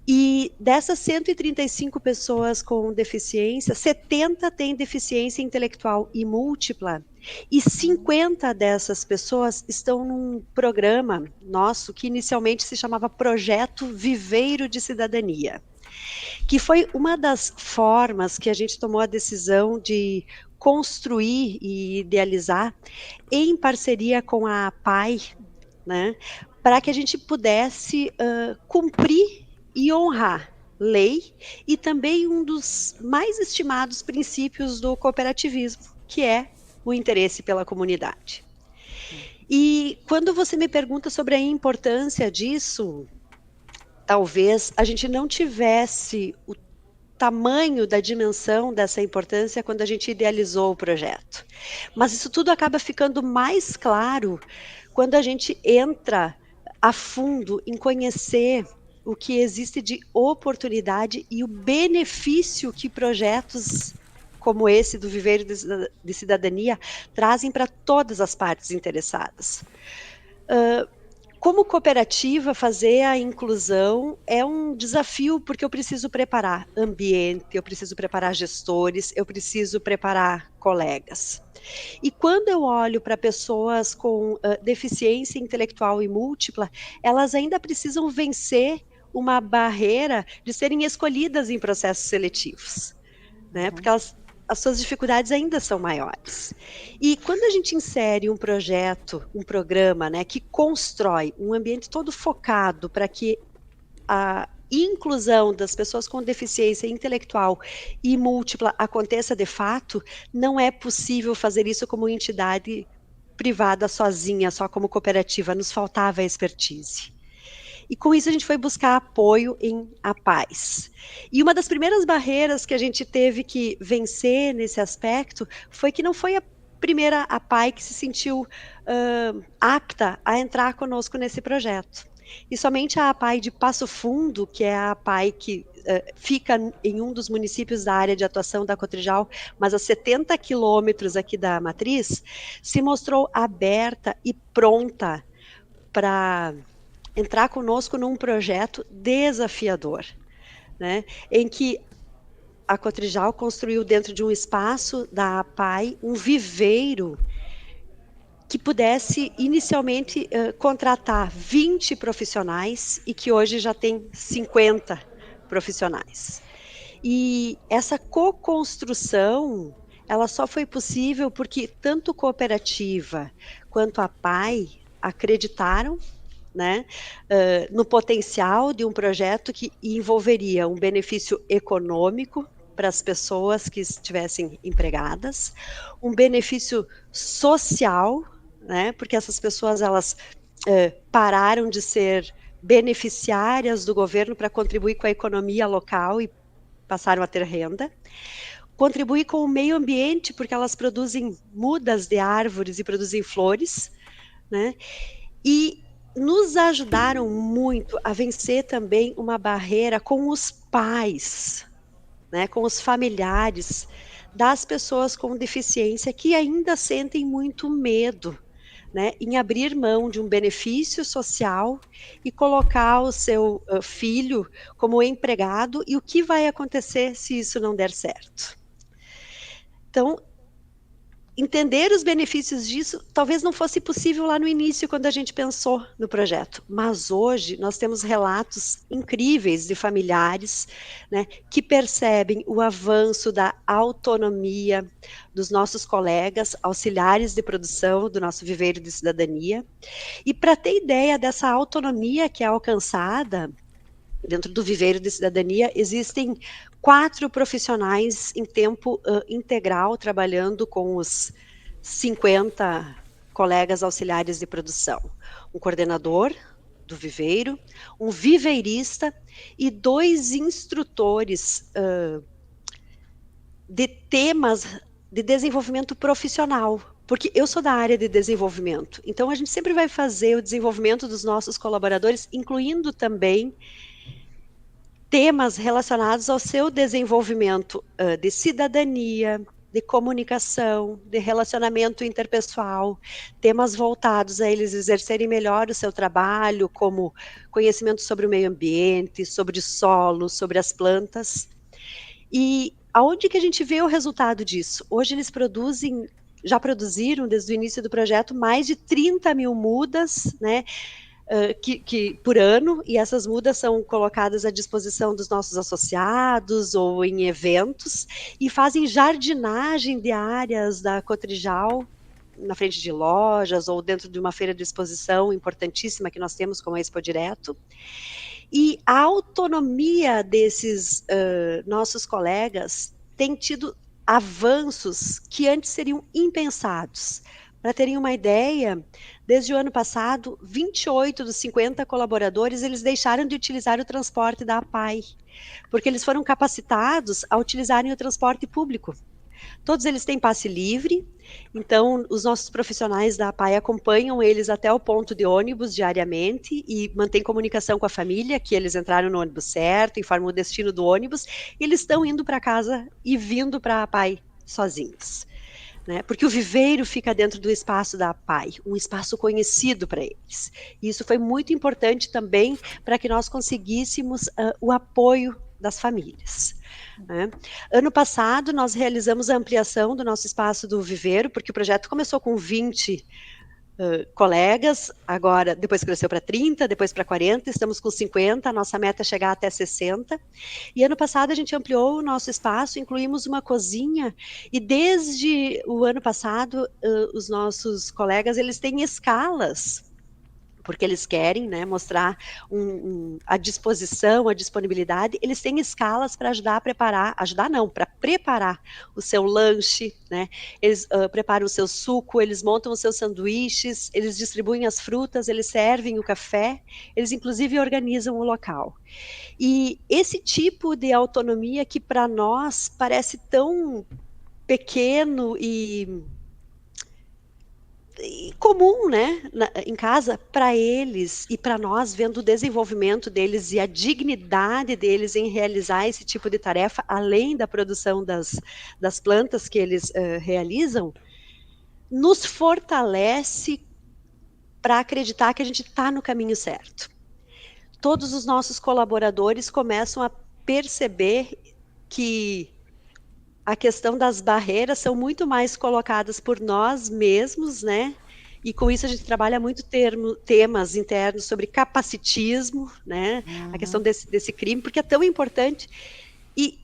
e dessas 135 pessoas com deficiência, 70 têm deficiência intelectual e múltipla, e 50 dessas pessoas estão num programa nosso que inicialmente se chamava Projeto Viveiro de Cidadania, que foi uma das formas que a gente tomou a decisão de construir e idealizar em parceria com a APAE, né, para que a gente pudesse cumprir e honrar lei e também um dos mais estimados princípios do cooperativismo, que é o interesse pela comunidade. E quando você me pergunta sobre a importância disso, talvez a gente não tivesse o tamanho da dimensão dessa importância quando a gente idealizou o projeto. Mas isso tudo acaba ficando mais claro quando a gente entra a fundo em conhecer o que existe de oportunidade e o benefício que projetos como esse do Viveiro de Cidadania trazem para todas as partes interessadas. Como cooperativa, fazer a inclusão é um desafio, porque eu preciso preparar ambiente, eu preciso preparar gestores, eu preciso preparar colegas. E quando eu olho para pessoas com deficiência intelectual e múltipla, elas ainda precisam vencer uma barreira de serem escolhidas em processos seletivos, né? Porque as suas dificuldades ainda são maiores. E quando a gente insere um projeto, um programa, né, que constrói um ambiente todo focado para que a inclusão das pessoas com deficiência intelectual e múltipla aconteça de fato, não é possível fazer isso como entidade privada sozinha, só como cooperativa, nos faltava a expertise. E com isso a gente foi buscar apoio em APAES. E uma das primeiras barreiras que a gente teve que vencer nesse aspecto foi que não foi a primeira APAE que se sentiu apta a entrar conosco nesse projeto. E somente a APAE de Passo Fundo, que é a APAE que fica em um dos municípios da área de atuação da Cotrijal, mas a 70 quilômetros aqui da matriz, se mostrou aberta e pronta para entrar conosco num projeto desafiador, né, em que a Cotrijal construiu dentro de um espaço da APAE um viveiro que pudesse inicialmente contratar 20 profissionais e que hoje já tem 50 profissionais. E essa co-construção, ela só foi possível porque tanto cooperativa quanto a APAE acreditaram, né, no potencial de um projeto que envolveria um benefício econômico para as pessoas que estivessem empregadas, um benefício social, né, porque essas pessoas elas pararam de ser beneficiárias do governo para contribuir com a economia local e passaram a ter renda, contribuir com o meio ambiente, porque elas produzem mudas de árvores e produzem flores, né, e nos ajudaram muito a vencer também uma barreira com os pais, né, com os familiares das pessoas com deficiência que ainda sentem muito medo, né, em abrir mão de um benefício social e colocar o seu filho como empregado, e o que vai acontecer se isso não der certo. Então, entender os benefícios disso talvez não fosse possível lá no início, quando a gente pensou no projeto, mas hoje nós temos relatos incríveis de familiares, né, que percebem o avanço da autonomia dos nossos colegas, auxiliares de produção do nosso Viveiro de Cidadania. E para ter ideia dessa autonomia que é alcançada dentro do Viveiro de Cidadania, existem 4 profissionais em tempo integral trabalhando com os 50 colegas auxiliares de produção. Um coordenador do Viveiro, um viveirista e 2 instrutores de temas de desenvolvimento profissional, Porque eu sou da área de desenvolvimento, então a gente sempre vai fazer o desenvolvimento dos nossos colaboradores, incluindo também temas relacionados ao seu desenvolvimento de cidadania, de comunicação, de relacionamento interpessoal, temas voltados a eles exercerem melhor o seu trabalho, como conhecimento sobre o meio ambiente, sobre o solo, sobre as plantas. E aonde que a gente vê o resultado disso? Hoje eles já produziram, desde o início do projeto, mais de 30 mil mudas, né, por ano, e essas mudas são colocadas à disposição dos nossos associados ou em eventos, e fazem jardinagem de áreas da Cotrijal, na frente de lojas ou dentro de uma feira de exposição importantíssima que nós temos como a Expo Direto. E a autonomia desses nossos colegas tem tido avanços que antes seriam impensados. Para terem uma ideia, desde o ano passado, 28 dos 50 colaboradores, eles deixaram de utilizar o transporte da APAI, porque eles foram capacitados a utilizarem o transporte público. Todos eles têm passe livre, então os nossos profissionais da APAI acompanham eles até o ponto de ônibus diariamente e mantêm comunicação com a família, que eles entraram no ônibus certo, informam o destino do ônibus, e eles estão indo para casa e vindo para a APAI sozinhos. Né? Porque o viveiro fica dentro do espaço da APAI, um espaço conhecido para eles. E isso foi muito importante também para que nós conseguíssemos o apoio das famílias. Né? Ano passado, nós realizamos a ampliação do nosso espaço do viveiro, porque o projeto começou com 20 colegas, agora depois cresceu para 30, depois para 40, estamos com 50, a nossa meta é chegar até 60. E ano passado a gente ampliou o nosso espaço, incluímos uma cozinha, e desde o ano passado os nossos colegas, eles têm escalas, porque eles querem, né, mostrar a disposição, a disponibilidade, eles têm escalas para para preparar o seu lanche, né, eles preparam o seu suco, eles montam os seus sanduíches, eles distribuem as frutas, eles servem o café, eles inclusive organizam o local. E esse tipo de autonomia que para nós parece tão pequeno e comum, né, em casa, para eles e para nós, vendo o desenvolvimento deles e a dignidade deles em realizar esse tipo de tarefa, além da produção das plantas que eles realizam, nos fortalece para acreditar que a gente está no caminho certo. Todos os nossos colaboradores começam a perceber que a questão das barreiras são muito mais colocadas por nós mesmos, né? E com isso a gente trabalha muito temas internos sobre capacitismo, né? A questão desse crime, porque é tão importante. E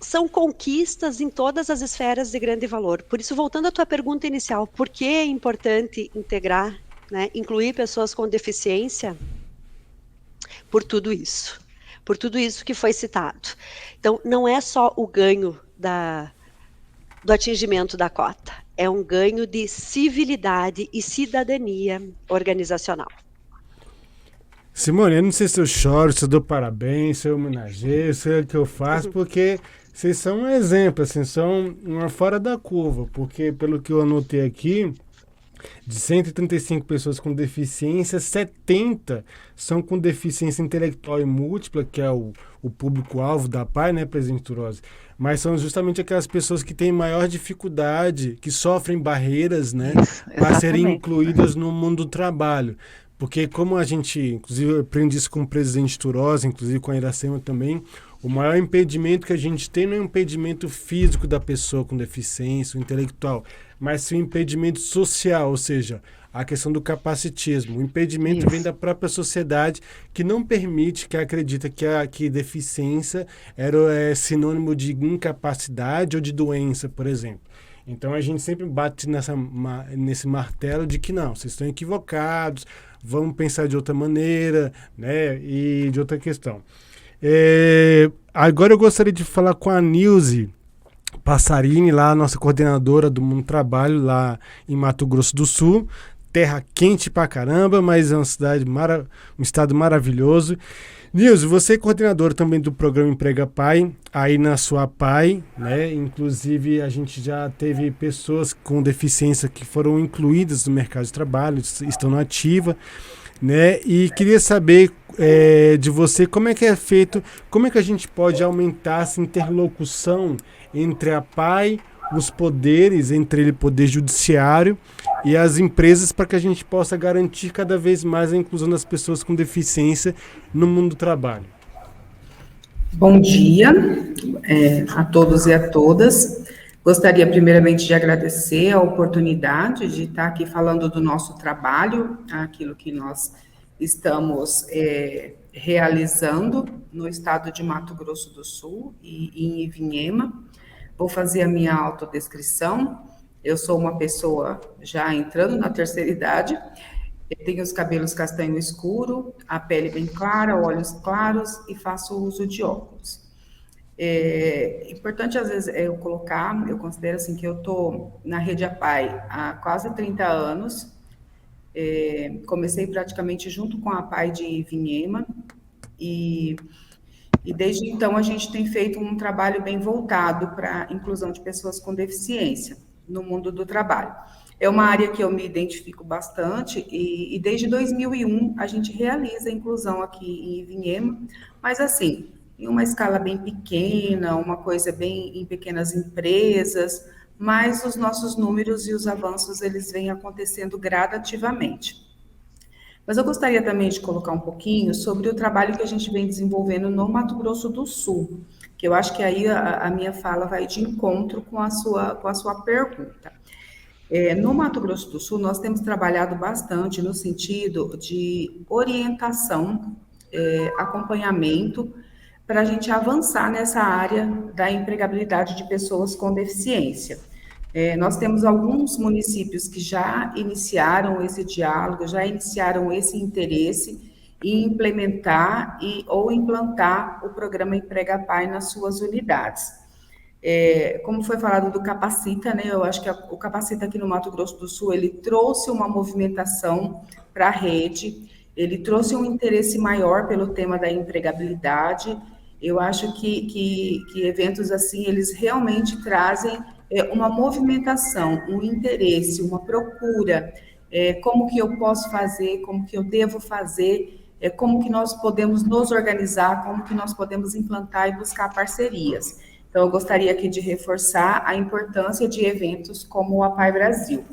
são conquistas em todas as esferas de grande valor. Por isso, voltando à tua pergunta inicial, por que é importante integrar, né, incluir pessoas com deficiência? Por tudo isso que foi citado. Então, não é só o ganho do atingimento da cota, é um ganho de civilidade e cidadania organizacional. Simone, eu não sei se eu choro, se eu dou parabéns, se eu homenageio, sei o que eu faço, porque vocês são um exemplo, assim, são uma fora da curva, porque pelo que eu anotei aqui, de 135 pessoas com deficiência, 70 são com deficiência intelectual e múltipla, que é o público-alvo da APAI, né, presidente Turosi? Mas são justamente aquelas pessoas que têm maior dificuldade, que sofrem barreiras, né, para serem incluídas no mundo do trabalho. Porque como a gente, inclusive eu aprendi isso com o presidente Turosi, inclusive com a Iracema também, o maior impedimento que a gente tem não é um impedimento físico da pessoa com deficiência, o intelectual, mas sim um impedimento social, ou seja, a questão do capacitismo. O impedimento vem da própria sociedade que não permite, que acredita que deficiência é sinônimo de incapacidade ou de doença, por exemplo. Então a gente sempre bate nesse martelo de que não, vocês estão equivocados, vamos pensar de outra maneira, né, e de outra questão. Agora eu gostaria de falar com a Nilce Passarini, lá, nossa coordenadora do Mundo Trabalho, lá em Mato Grosso do Sul. terra quente pra caramba, mas é uma cidade um estado maravilhoso. Nilson, você é coordenador também do programa Emprega Pai, aí na sua Pai, né? Inclusive, a gente já teve pessoas com deficiência que foram incluídas no mercado de trabalho, estão na ativa, né? E queria saber de você como é que é feito, como é que a gente pode aumentar essa interlocução entre a Pai, os poderes, entre ele poder judiciário e as empresas, para que a gente possa garantir cada vez mais a inclusão das pessoas com deficiência no mundo do trabalho. Bom dia a todos e a todas. Gostaria primeiramente de agradecer a oportunidade de estar aqui falando do nosso trabalho, aquilo que nós estamos realizando no estado de Mato Grosso do Sul e em Ivinhema. Vou fazer a minha autodescrição. Eu sou uma pessoa já entrando na terceira idade, tenho os cabelos castanho escuro, a pele bem clara, olhos claros e faço uso de óculos. É importante, às vezes, eu considero assim, que eu estou na Rede APAI há quase 30 anos, comecei praticamente junto com a APAI de Ivinhema, e desde então a gente tem feito um trabalho bem voltado para a inclusão de pessoas com deficiência no mundo do trabalho. É uma área que eu me identifico bastante e desde 2001 a gente realiza a inclusão aqui em Ivinhema, mas assim, em uma escala bem pequena, uma coisa bem em pequenas empresas, mas os nossos números e os avanços eles vêm acontecendo gradativamente. Mas eu gostaria também de colocar um pouquinho sobre o trabalho que a gente vem desenvolvendo no Mato Grosso do Sul, que eu acho que aí a minha fala vai de encontro com a sua pergunta. No Mato Grosso do Sul, nós temos trabalhado bastante no sentido de orientação, acompanhamento, para a gente avançar nessa área da empregabilidade de pessoas com deficiência. Nós temos alguns municípios que já iniciaram esse diálogo, já iniciaram esse interesse em implementar ou implantar o programa Emprega Pai nas suas unidades. Como foi falado do Capacita, né, eu acho que o Capacita aqui no Mato Grosso do Sul, ele trouxe uma movimentação para a rede, ele trouxe um interesse maior pelo tema da empregabilidade. Eu acho que eventos assim, eles realmente trazem uma movimentação, um interesse, uma procura, como que eu posso fazer, como que eu devo fazer, como que nós podemos nos organizar, como que nós podemos implantar e buscar parcerias. Então, eu gostaria aqui de reforçar a importância de eventos como o APAI Brasil,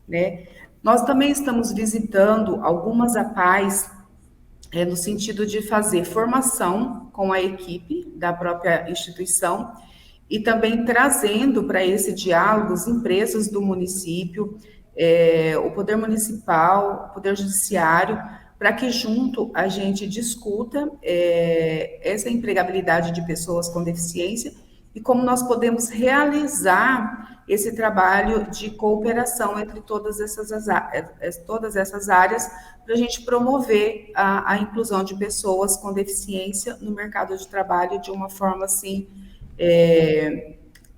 né? Nós também estamos visitando algumas APAIs no sentido de fazer formação com a equipe da própria instituição e também trazendo para esse diálogo as empresas do município, o poder municipal, o poder judiciário, para que junto a gente discuta essa empregabilidade de pessoas com deficiência e como nós podemos realizar esse trabalho de cooperação entre todas essas áreas para a gente promover a inclusão de pessoas com deficiência no mercado de trabalho de uma forma assim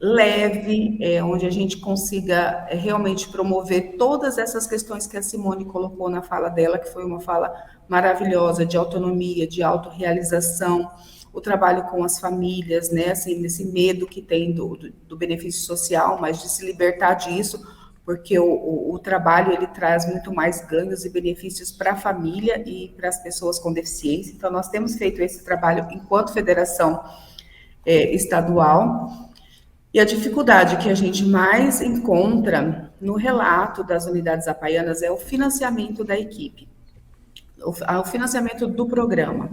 leve, onde a gente consiga realmente promover todas essas questões que a Simone colocou na fala dela, que foi uma fala maravilhosa de autonomia, de autorrealização, o trabalho com as famílias, né, assim, nesse medo que tem do benefício social, mas de se libertar disso, porque o trabalho, ele traz muito mais ganhos e benefícios para a família e para as pessoas com deficiência. Então, nós temos feito esse trabalho enquanto federação estadual, e a dificuldade que a gente mais encontra no relato das unidades apaianas é o financiamento da equipe, o financiamento do programa.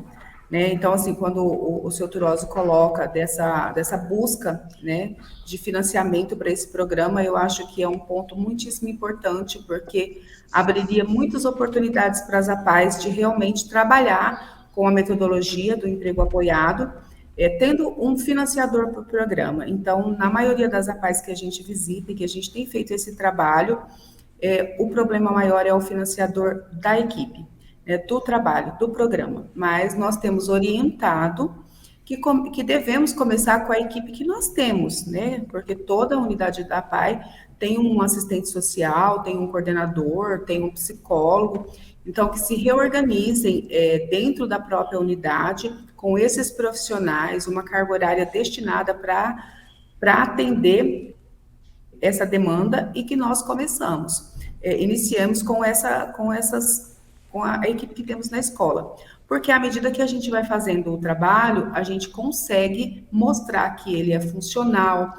Né? Então, assim, quando o seu Turoso coloca dessa busca, né, de financiamento para esse programa, eu acho que é um ponto muitíssimo importante, porque abriria muitas oportunidades para as APAIs de realmente trabalhar com a metodologia do emprego apoiado, tendo um financiador para o programa. Então, na maioria das APAIs que a gente visita e que a gente tem feito esse trabalho, o problema maior é o financiador da equipe, do trabalho, do programa, mas nós temos orientado que devemos começar com a equipe que nós temos, né? Porque toda a unidade da APAI tem um assistente social, tem um coordenador, tem um psicólogo, então que se reorganizem dentro da própria unidade, com esses profissionais, uma carga horária destinada para atender essa demanda e que nós iniciamos com a equipe que temos na escola. Porque à medida que a gente vai fazendo o trabalho, a gente consegue mostrar que ele é funcional,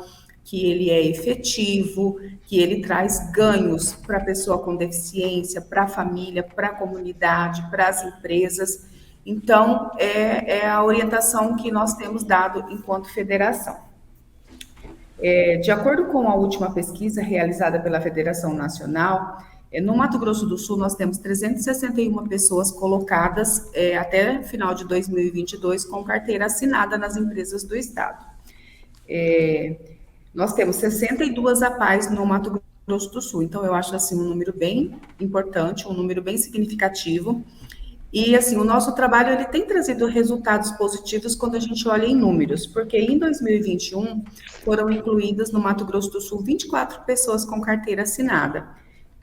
que ele é efetivo, que ele traz ganhos para a pessoa com deficiência, para a família, para a comunidade, para as empresas. Então, é a orientação que nós temos dado enquanto federação. De acordo com a última pesquisa realizada pela Federação Nacional, no Mato Grosso do Sul nós temos 361 pessoas colocadas até final de 2022 com carteira assinada nas empresas do Estado. Nós temos 62 APAES no Mato Grosso do Sul, então eu acho assim um número bem importante, um número bem significativo. E, assim, o nosso trabalho ele tem trazido resultados positivos quando a gente olha em números, porque em 2021 foram incluídas no Mato Grosso do Sul 24 pessoas com carteira assinada.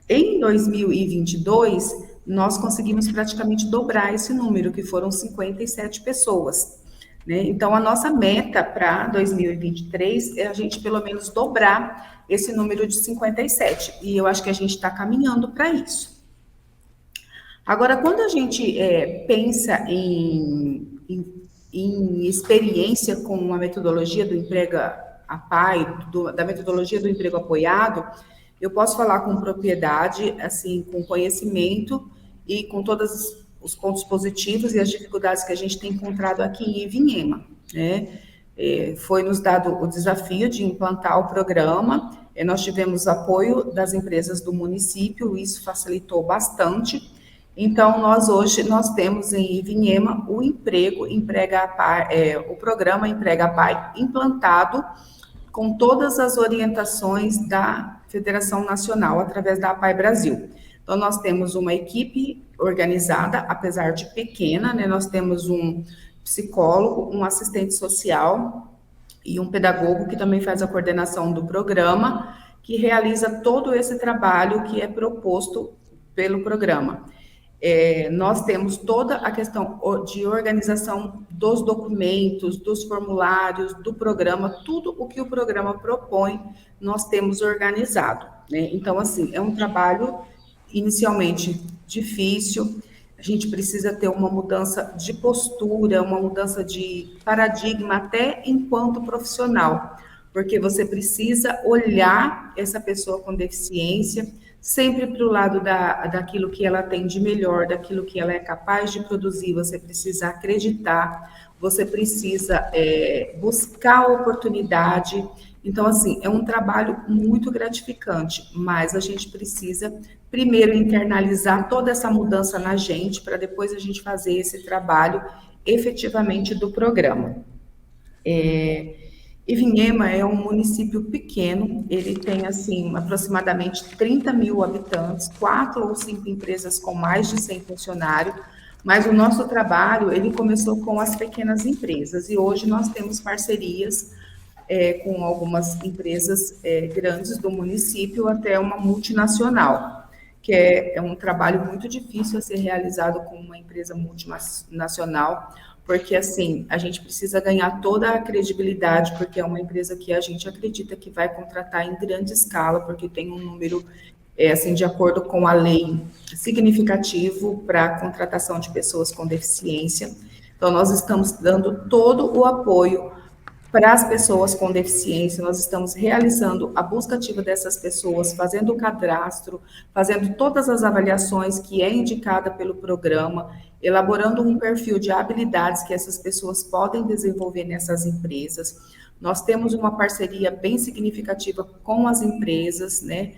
Em 2022, nós conseguimos praticamente dobrar esse número, que foram 57 pessoas, né? Então, a nossa meta para 2023 é a gente, pelo menos, dobrar esse número de 57, e eu acho que a gente está caminhando para isso. Agora, quando a gente pensa em experiência com a metodologia do emprego APAE, da metodologia do emprego apoiado, eu posso falar com propriedade, assim, com conhecimento e com todos os pontos positivos e as dificuldades que a gente tem encontrado aqui em Ivinhema, né? Foi nos dado o desafio de implantar o programa, nós tivemos apoio das empresas do município, isso facilitou bastante. Então, hoje nós temos em Ivinhema o programa Emprega APAE implantado com todas as orientações da Federação Nacional, através da APAE Brasil. Então, nós temos uma equipe organizada, apesar de pequena, né? Nós temos um psicólogo, um assistente social e um pedagogo que também faz a coordenação do programa, que realiza todo esse trabalho que é proposto pelo programa. Nós temos toda a questão de organização dos documentos, dos formulários, do programa, tudo o que o programa propõe, nós temos organizado, né? Então, assim, é um trabalho inicialmente difícil, a gente precisa ter uma mudança de postura, uma mudança de paradigma, até enquanto profissional, porque você precisa olhar essa pessoa com deficiência sempre para o lado daquilo que ela tem de melhor, daquilo que ela é capaz de produzir. Você precisa acreditar, você precisa buscar a oportunidade. Então, assim, é um trabalho muito gratificante, mas a gente precisa primeiro internalizar toda essa mudança na gente, para depois a gente fazer esse trabalho efetivamente do programa. Ivinhema é um município pequeno, ele tem, assim, aproximadamente 30 mil habitantes, 4 ou 5 empresas com mais de 100 funcionários, mas o nosso trabalho, ele começou com as pequenas empresas, e hoje nós temos parcerias com algumas empresas grandes do município, até uma multinacional, que é um trabalho muito difícil a ser realizado com uma empresa multinacional, porque, assim, a gente precisa ganhar toda a credibilidade, porque é uma empresa que a gente acredita que vai contratar em grande escala, porque tem um número, assim, de acordo com a lei, significativo para a contratação de pessoas com deficiência. Então, nós estamos dando todo o apoio para as pessoas com deficiência, nós estamos realizando a busca ativa dessas pessoas, fazendo o cadastro, fazendo todas as avaliações que é indicada pelo programa, elaborando um perfil de habilidades que essas pessoas podem desenvolver nessas empresas. Nós temos uma parceria bem significativa com as empresas, né?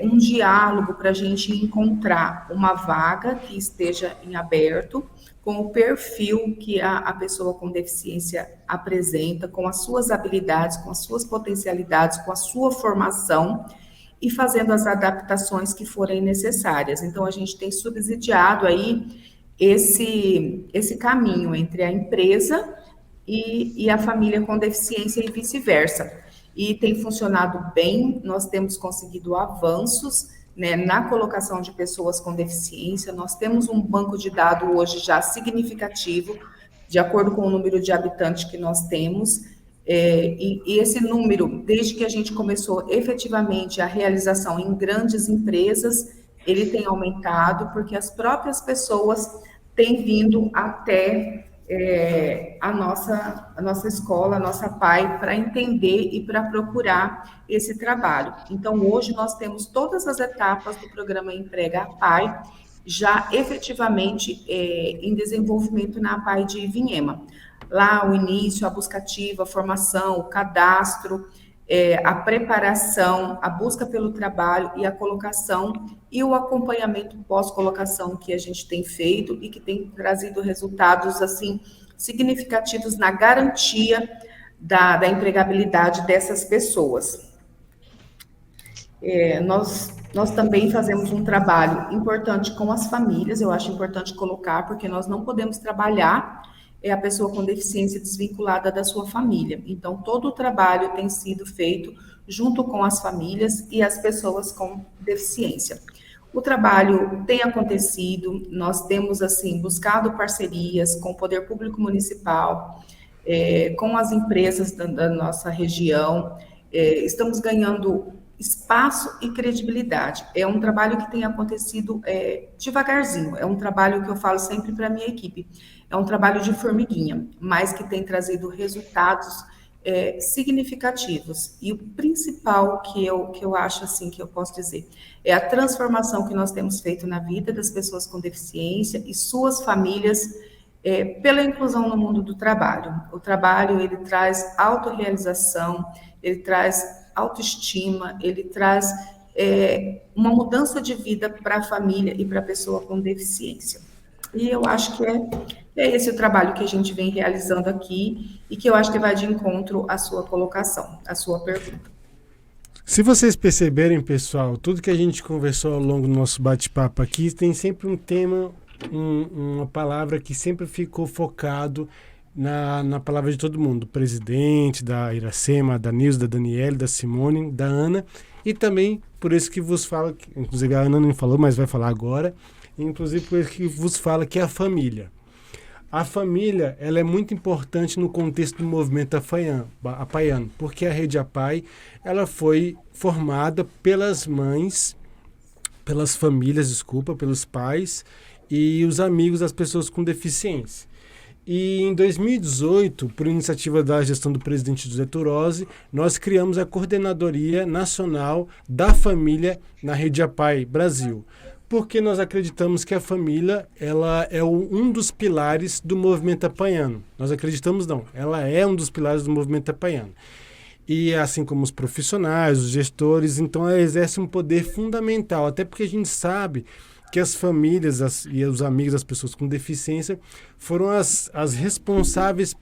Um diálogo para a gente encontrar uma vaga que esteja em aberto, com o perfil que a pessoa com deficiência apresenta, com as suas habilidades, com as suas potencialidades, com a sua formação, e fazendo as adaptações que forem necessárias. Então, a gente tem subsidiado aí esse caminho entre a empresa e a família com deficiência e vice-versa. e tem funcionado bem. Nós temos conseguido avanços, né, na colocação de pessoas com deficiência. Nós temos um banco de dados hoje já significativo, de acordo com o número de habitantes que nós temos, e esse número, desde que a gente começou efetivamente a realização em grandes empresas, ele tem aumentado, porque as próprias pessoas têm vindo até a nossa escola, a nossa PAI, para entender e para procurar esse trabalho. Então, hoje nós temos todas as etapas do programa Emprega PAI já efetivamente em desenvolvimento na PAI de Ivinhema. Lá, o início, a busca ativa, a formação, o cadastro, a preparação, a busca pelo trabalho e a colocação e o acompanhamento pós-colocação que a gente tem feito e que tem trazido resultados assim significativos na garantia da empregabilidade dessas pessoas. Nós também fazemos um trabalho importante com as famílias, eu acho importante colocar, porque nós não podemos trabalhar a pessoa com deficiência desvinculada da sua família. Então, todo o trabalho tem sido feito junto com as famílias e as pessoas com deficiência. O trabalho tem acontecido, nós temos, assim, buscado parcerias com o Poder Público Municipal, com as empresas da nossa região, estamos ganhando espaço e credibilidade. É um trabalho que tem acontecido devagarzinho, é um trabalho que eu falo sempre para a minha equipe, é um trabalho de formiguinha, mas que tem trazido resultados significativos. E o principal que eu acho, assim, que eu posso dizer, é a transformação que nós temos feito na vida das pessoas com deficiência e suas famílias pela inclusão no mundo do trabalho. O trabalho, ele traz autorrealização, ele traz autoestima, ele traz uma mudança de vida para a família e para a pessoa com deficiência. E eu acho que é esse o trabalho que a gente vem realizando aqui e que eu acho que vai de encontro à sua colocação, à sua pergunta. Se vocês perceberem, pessoal, tudo que a gente conversou ao longo do nosso bate-papo aqui tem sempre um tema, uma palavra que sempre ficou focado na palavra de todo mundo, do presidente, da Iracema, da Nilza, da Daniele, da Simone, da Ana, e também por isso que vos fala, inclusive a Ana não falou, mas vai falar agora, inclusive por isso que vos fala que é a família. A família, ela é muito importante no contexto do movimento apaiano, porque a Rede APAI, ela foi formada pelas mães, pelas famílias, pelos pais e os amigos das pessoas com deficiência. E em 2018, por iniciativa da gestão do presidente José Turozzi, nós criamos a Coordenadoria Nacional da Família na Rede APAI Brasil, porque nós acreditamos que a família ela é um dos pilares do movimento apaiano. Nós acreditamos não, ela é um dos pilares do movimento apaiano. E assim como os profissionais, os gestores, então ela exerce um poder fundamental, até porque a gente sabe que as famílias e os amigos das pessoas com deficiência foram as responsáveis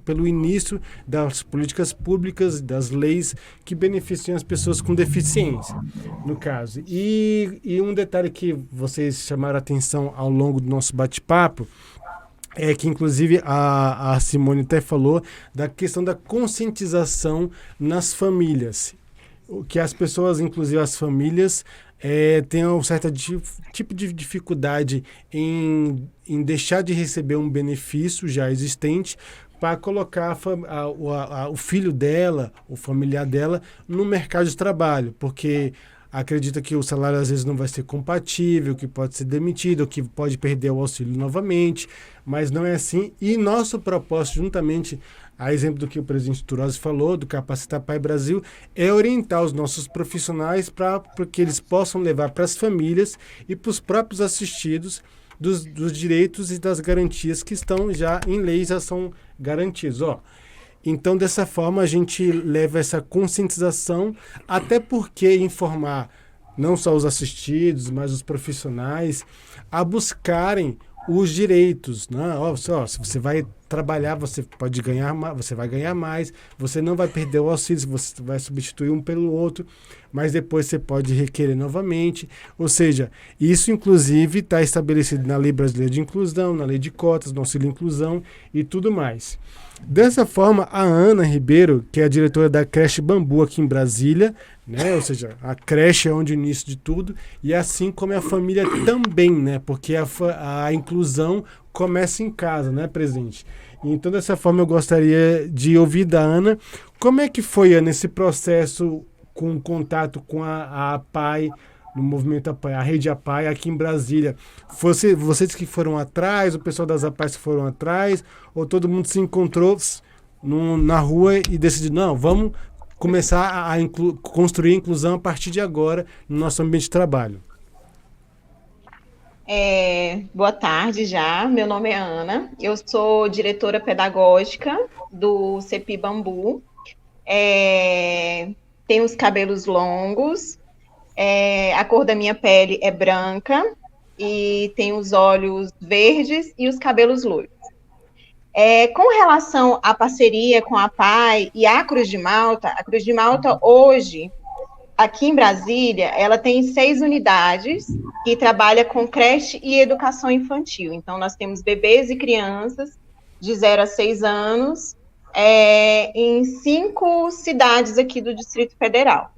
pelo início das políticas públicas, das leis que beneficiam as pessoas com deficiência, no caso. E um detalhe que vocês chamaram a atenção ao longo do nosso bate-papo é que, inclusive, a Simone até falou da questão da conscientização nas famílias. Que as pessoas, inclusive as famílias, têm um certo tipo de dificuldade em deixar de receber um benefício já existente para colocar o filho dela, o familiar dela, no mercado de trabalho, porque acredita que o salário às vezes não vai ser compatível, que pode ser demitido, que pode perder o auxílio novamente, mas não é assim. E nosso propósito, juntamente a exemplo do que o presidente Turozzi falou, do Capacita PAI Brasil, é orientar os nossos profissionais para que eles possam levar para as famílias e para os próprios assistidos dos direitos e das garantias que estão já em lei, já são garantidos. Então, dessa forma, a gente leva essa conscientização, até porque informar não só os assistidos, mas os profissionais, a buscarem os direitos, né? Se você vai trabalhar, você pode ganhar mais, você vai ganhar mais, você não vai perder o auxílio, você vai substituir um pelo outro, mas depois você pode requerer novamente. Ou seja, isso inclusive está estabelecido na Lei Brasileira de Inclusão, na Lei de Cotas, no Auxílio Inclusão e tudo mais. Dessa forma, a Ana Ribeiro, que é a diretora da creche Bambu aqui em Brasília, né? Ou seja, a creche é onde o início de tudo, e assim como a família também, né? Porque a inclusão começa em casa, né, presidente? Então, dessa forma, eu gostaria de ouvir da Ana como é que foi, Ana, esse processo com contato com a APAE, no movimento APAE, a rede APAE aqui em Brasília. Vocês que foram atrás, o pessoal das APAEs que foram atrás, ou todo mundo se encontrou na rua e decidiu, não, vamos começar a construir a inclusão a partir de agora no nosso ambiente de trabalho? Boa tarde já, meu nome é Ana, eu sou diretora pedagógica do CEPI Bambu, tenho os cabelos longos, a cor da minha pele é branca e tenho os olhos verdes e os cabelos loiros. Com relação à parceria com a APAE e a Cruz de Malta hoje, aqui em Brasília, ela tem 6 unidades que trabalha com creche e educação infantil. Então, nós temos bebês e crianças de 0 a 6 anos em 5 cidades aqui do Distrito Federal.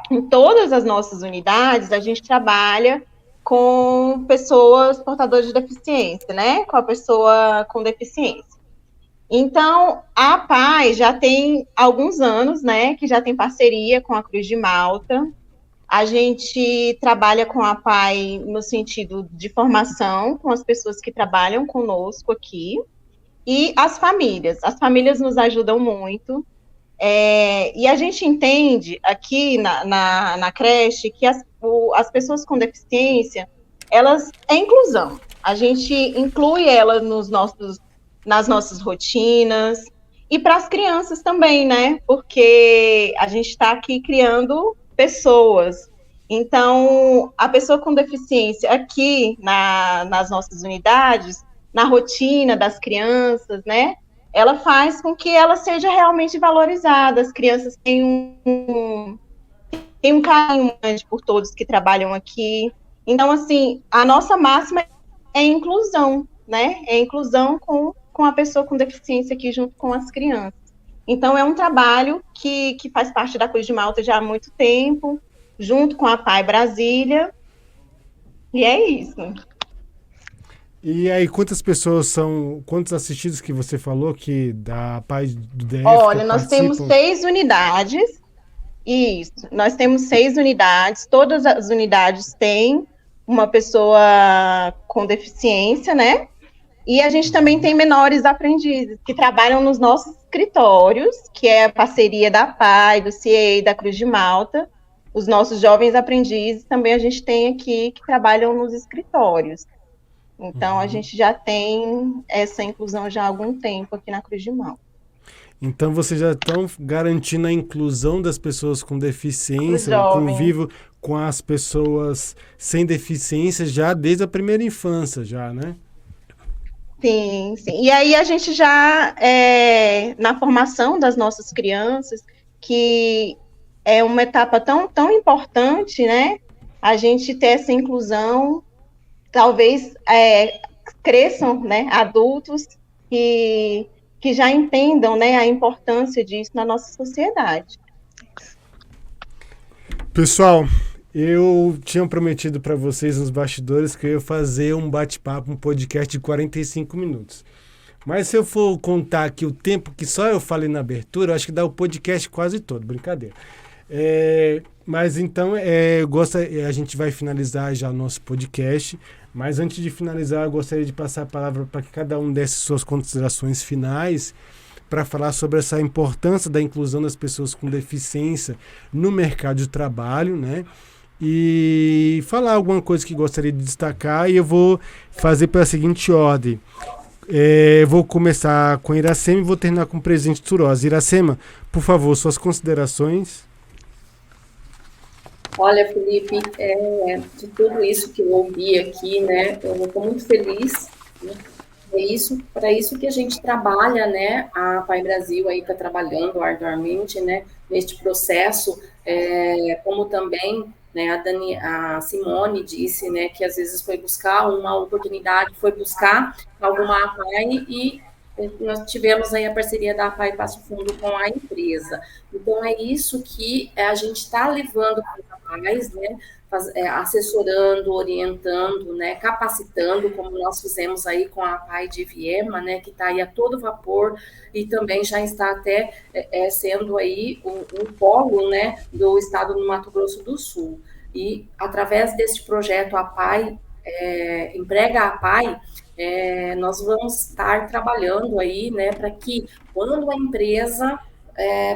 Em todas as nossas unidades, a gente trabalha com pessoas portadoras de deficiência, né? Com a pessoa com deficiência. Então, a APAE já tem alguns anos, né, que já tem parceria com a Cruz de Malta. A gente trabalha com a APAE no sentido de formação com as pessoas que trabalham conosco aqui e as famílias. As famílias nos ajudam muito. E a gente entende aqui na creche que as pessoas com deficiência, elas é inclusão. A gente inclui elas nas nossas rotinas, e para as crianças também, né? Porque a gente está aqui criando pessoas. Então, a pessoa com deficiência aqui nas nossas unidades, na rotina das crianças, né? Ela faz com que ela seja realmente valorizada. As crianças têm um carinho grande por todos que trabalham aqui. Então, assim, a nossa máxima é inclusão, né? É inclusão com a pessoa com deficiência aqui junto com as crianças. Então, é um trabalho que faz parte da Cruz de Malta já há muito tempo, junto com a APAE Brasília, e é isso. E aí, quantos assistidos que você falou que da APAE do DF? Olha, nós temos 6 unidades, isso, nós temos 6 unidades, todas as unidades têm uma pessoa com deficiência, né? E a gente também tem menores aprendizes que trabalham nos nossos escritórios, que é a parceria da APAE, do CIEI, da Cruz de Malta. Os nossos jovens aprendizes também a gente tem aqui que trabalham nos escritórios. Então, a gente já tem essa inclusão já há algum tempo aqui na Cruz de Malta. Então, vocês já estão garantindo a inclusão das pessoas com deficiência, o convívio com as pessoas sem deficiência já desde a primeira infância, já, né? Sim, sim. E aí a gente já, na formação das nossas crianças, que é uma etapa tão importante, né? A gente ter essa inclusão, talvez cresçam, né, adultos que já entendam, né, a importância disso na nossa sociedade. Pessoal, eu tinha prometido para vocês nos bastidores que eu ia fazer um bate-papo, um podcast de 45 minutos. Mas se eu for contar aqui o tempo que só eu falei na abertura, eu acho que dá o podcast quase todo, brincadeira. Mas então, a gente vai finalizar já o nosso podcast, mas antes de finalizar, eu gostaria de passar a palavra para que cada um desse suas considerações finais, para falar sobre essa importância da inclusão das pessoas com deficiência no mercado de trabalho, né? E falar alguma coisa que gostaria de destacar, e eu vou fazer pela seguinte ordem. Vou começar com Iracema e vou terminar com o presidente Turosa. Iracema, por favor, suas considerações. Olha, Felipe, de tudo isso que eu ouvi aqui, né, eu estou muito feliz, né, É isso, para isso que a gente trabalha, né? A Pai Brasil aí está trabalhando arduamente, né? Neste processo, como também, né? A Simone disse, né? Que às vezes foi buscar uma oportunidade, foi buscar alguma APAI e nós tivemos aí a parceria da APAI Passo Fundo com a empresa. Então é isso que a gente está levando para os APAIs, né? Assessorando, orientando, né, capacitando, como nós fizemos aí com a PAI de Viema, né, que está aí a todo vapor e também já está até sendo aí um polo, né, do estado do Mato Grosso do Sul. E através deste projeto a PAI, Emprega a PAI, nós vamos estar trabalhando aí, né, para que quando a empresa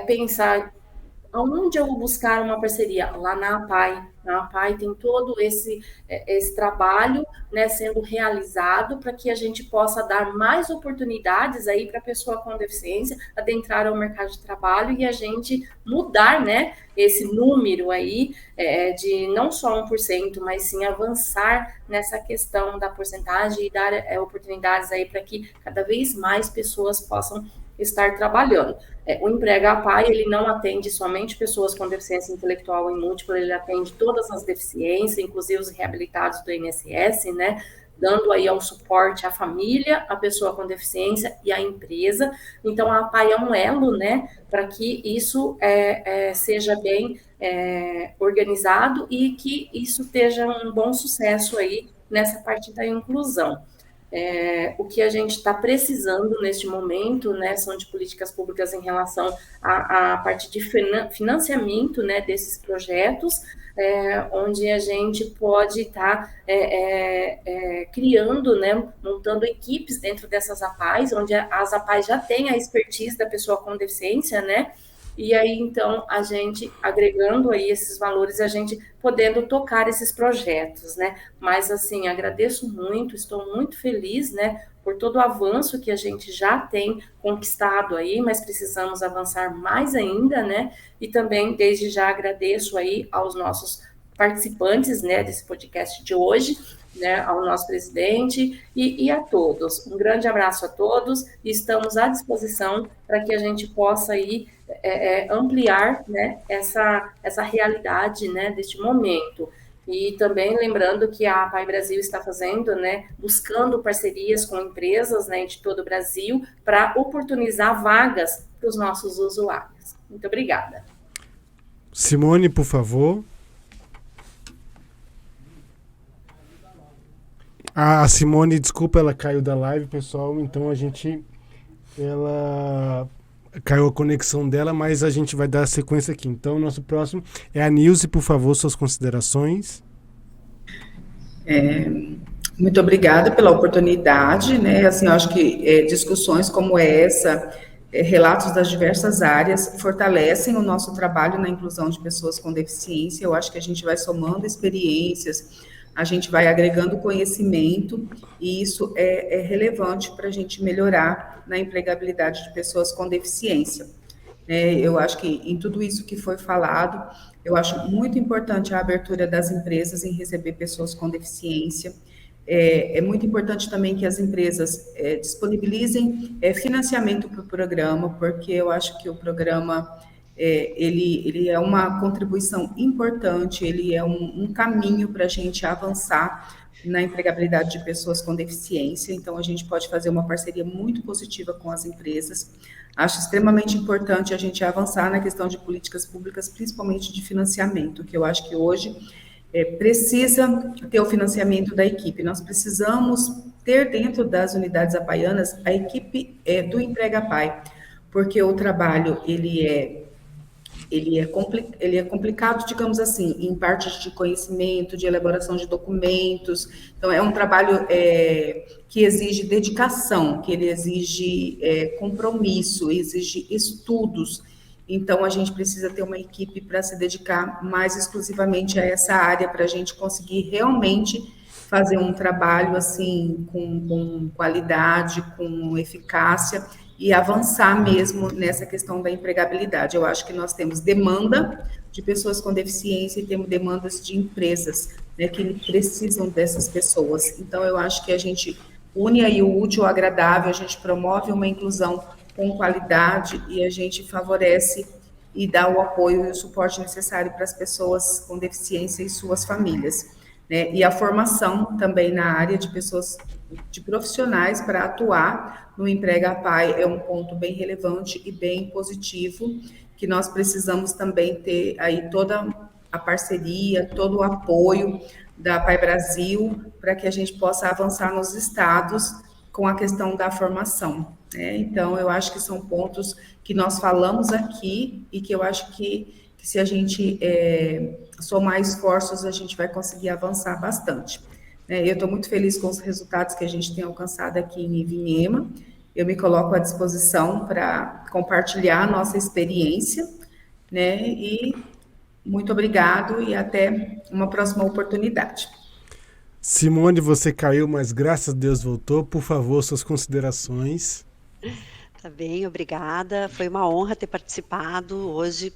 pensar aonde eu vou buscar uma parceria? Lá na APAI. Na APAI tem todo esse trabalho, né, sendo realizado para que a gente possa dar mais oportunidades aí para a pessoa com deficiência adentrar ao mercado de trabalho e a gente mudar, né, esse número aí de não só 1%, mas sim avançar nessa questão da porcentagem e dar oportunidades aí para que cada vez mais pessoas possam estar trabalhando. O Emprega a PAI, ele não atende somente pessoas com deficiência intelectual e múltipla, ele atende todas as deficiências, inclusive os reabilitados do INSS, né, dando aí ao suporte à família, à pessoa com deficiência e à empresa. Então, a PAI é um elo, né, para que isso seja bem organizado e que isso esteja um bom sucesso aí nessa parte da inclusão. O que a gente está precisando neste momento, né, são de políticas públicas em relação à parte de financiamento, né, desses projetos, onde a gente pode estar criando, né, montando equipes dentro dessas APAIs, onde as APAIs já têm a expertise da pessoa com deficiência, né, e aí, então, a gente agregando aí esses valores, a gente podendo tocar esses projetos, né? Mas, assim, agradeço muito, estou muito feliz, né, por todo o avanço que a gente já tem conquistado aí, mas precisamos avançar mais ainda, né? E também, desde já, agradeço aí aos nossos participantes, né, desse podcast de hoje, né, ao nosso presidente e a todos. Um grande abraço a todos e estamos à disposição para que a gente possa aí ampliar, né, essa realidade, né, deste momento. E também lembrando que a PAI Brasil está fazendo, né, buscando parcerias com empresas, né, de todo o Brasil para oportunizar vagas para os nossos usuários. Muito obrigada. Simone, por favor. A Simone, desculpa, ela caiu da live, pessoal, então ela caiu a conexão dela, mas a gente vai dar a sequência aqui. Então, o nosso próximo é a Nilce, por favor, suas considerações. Muito obrigada pela oportunidade, né, assim, eu acho que discussões como essa, relatos das diversas áreas, fortalecem o nosso trabalho na inclusão de pessoas com deficiência. Eu acho que a gente vai somando experiências, a gente vai agregando conhecimento, e isso é relevante para a gente melhorar na empregabilidade de pessoas com deficiência. Eu acho que em tudo isso que foi falado, eu acho muito importante a abertura das empresas em receber pessoas com deficiência. É muito importante também que as empresas disponibilizem financiamento para o programa, porque eu acho que o programa ele é uma contribuição importante, ele é um caminho para a gente avançar na empregabilidade de pessoas com deficiência. Então, a gente pode fazer uma parceria muito positiva com as empresas. Acho extremamente importante a gente avançar na questão de políticas públicas, principalmente de financiamento, que eu acho que hoje precisa ter o financiamento da equipe. Nós precisamos ter dentro das unidades apaianas a equipe do Emprega Pai, porque o trabalho, ele é complicado, digamos assim, em partes de conhecimento, de elaboração de documentos. Então, é um trabalho que exige dedicação, que ele exige compromisso, exige estudos. Então, a gente precisa ter uma equipe para se dedicar mais exclusivamente a essa área, para a gente conseguir realmente fazer um trabalho, assim, com qualidade, com eficácia, e avançar mesmo nessa questão da empregabilidade. Eu acho que nós temos demanda de pessoas com deficiência e temos demandas de empresas, né, que precisam dessas pessoas. Então, eu acho que a gente une aí o útil ao agradável, a gente promove uma inclusão com qualidade e a gente favorece e dá o apoio e o suporte necessário para as pessoas com deficiência e suas famílias, né? E a formação também na área de pessoas, de profissionais para atuar no Emprega Pai é um ponto bem relevante e bem positivo, que nós precisamos também ter aí toda a parceria, todo o apoio da Pai Brasil, para que a gente possa avançar nos estados com a questão da formação, né? Então, eu acho que são pontos que nós falamos aqui e que eu acho que se a gente somar esforços, a gente vai conseguir avançar bastante, né? Eu estou muito feliz com os resultados que a gente tem alcançado aqui em Ivinhema. Eu me coloco à disposição para compartilhar a nossa experiência, né? E muito obrigado e até uma próxima oportunidade. Simone, você caiu, mas graças a Deus voltou. Por favor, suas considerações. Tá bem, obrigada. Foi uma honra ter participado hoje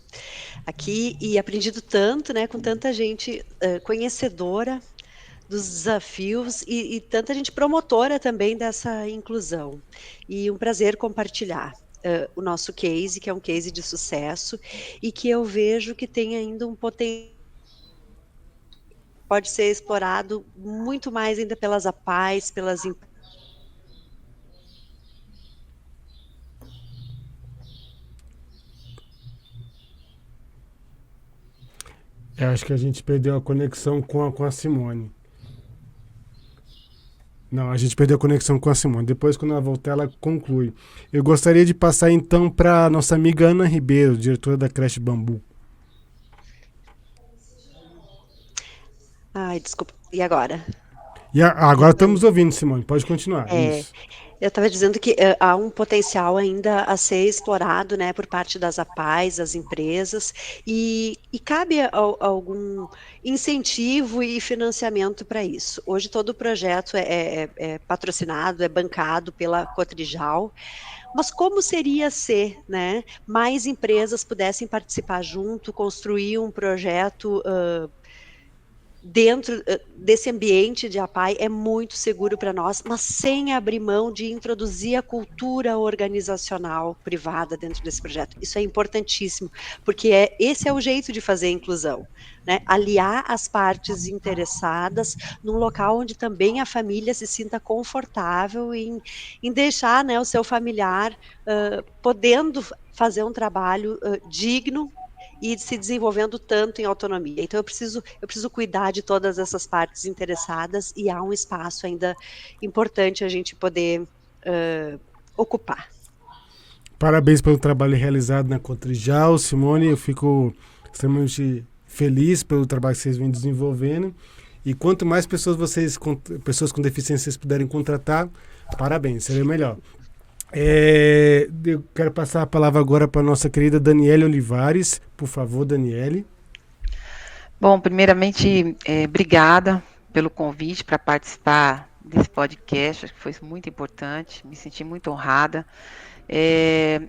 aqui e aprendido tanto, né, com tanta gente conhecedora dos desafios e tanta gente promotora também dessa inclusão. E um prazer compartilhar o nosso case, que é um case de sucesso e que eu vejo que tem ainda um potencial, pode ser explorado muito mais ainda pelas APAES, pelas empresas. Eu acho que a gente perdeu a conexão com a Simone. Não, a gente perdeu a conexão com a Simone. Depois, quando ela voltar, ela conclui. Eu gostaria de passar, então, para a nossa amiga Ana Ribeiro, diretora da Creche Bambu. Ai, desculpa. E agora? Agora estamos ouvindo, Simone. Pode continuar. Isso. Eu estava dizendo que há um potencial ainda a ser explorado, né, por parte das APAES, das empresas, e cabe algum incentivo e financiamento para isso. Hoje todo o projeto é patrocinado, é bancado pela Cotrijal, mas como seria se, né, mais empresas pudessem participar junto, construir um projeto dentro desse ambiente de APAE é muito seguro para nós, mas sem abrir mão de introduzir a cultura organizacional privada dentro desse projeto. Isso é importantíssimo, porque esse é o jeito de fazer a inclusão, né? Aliar as partes interessadas num local onde também a família se sinta confortável em deixar, né, o seu familiar podendo fazer um trabalho digno e se desenvolvendo tanto em autonomia. Então eu preciso cuidar de todas essas partes interessadas e há um espaço ainda importante a gente poder ocupar. Parabéns pelo trabalho realizado na Cotrijal, Simone. Eu fico extremamente feliz pelo trabalho que vocês vêm desenvolvendo. E quanto mais pessoas com deficiência vocês puderem contratar, parabéns, seria melhor. Eu quero passar a palavra agora para a nossa querida Daniele Olivares. Por favor, Daniele. Bom, primeiramente, obrigada pelo convite para participar desse podcast, acho que foi muito importante, me senti muito honrada.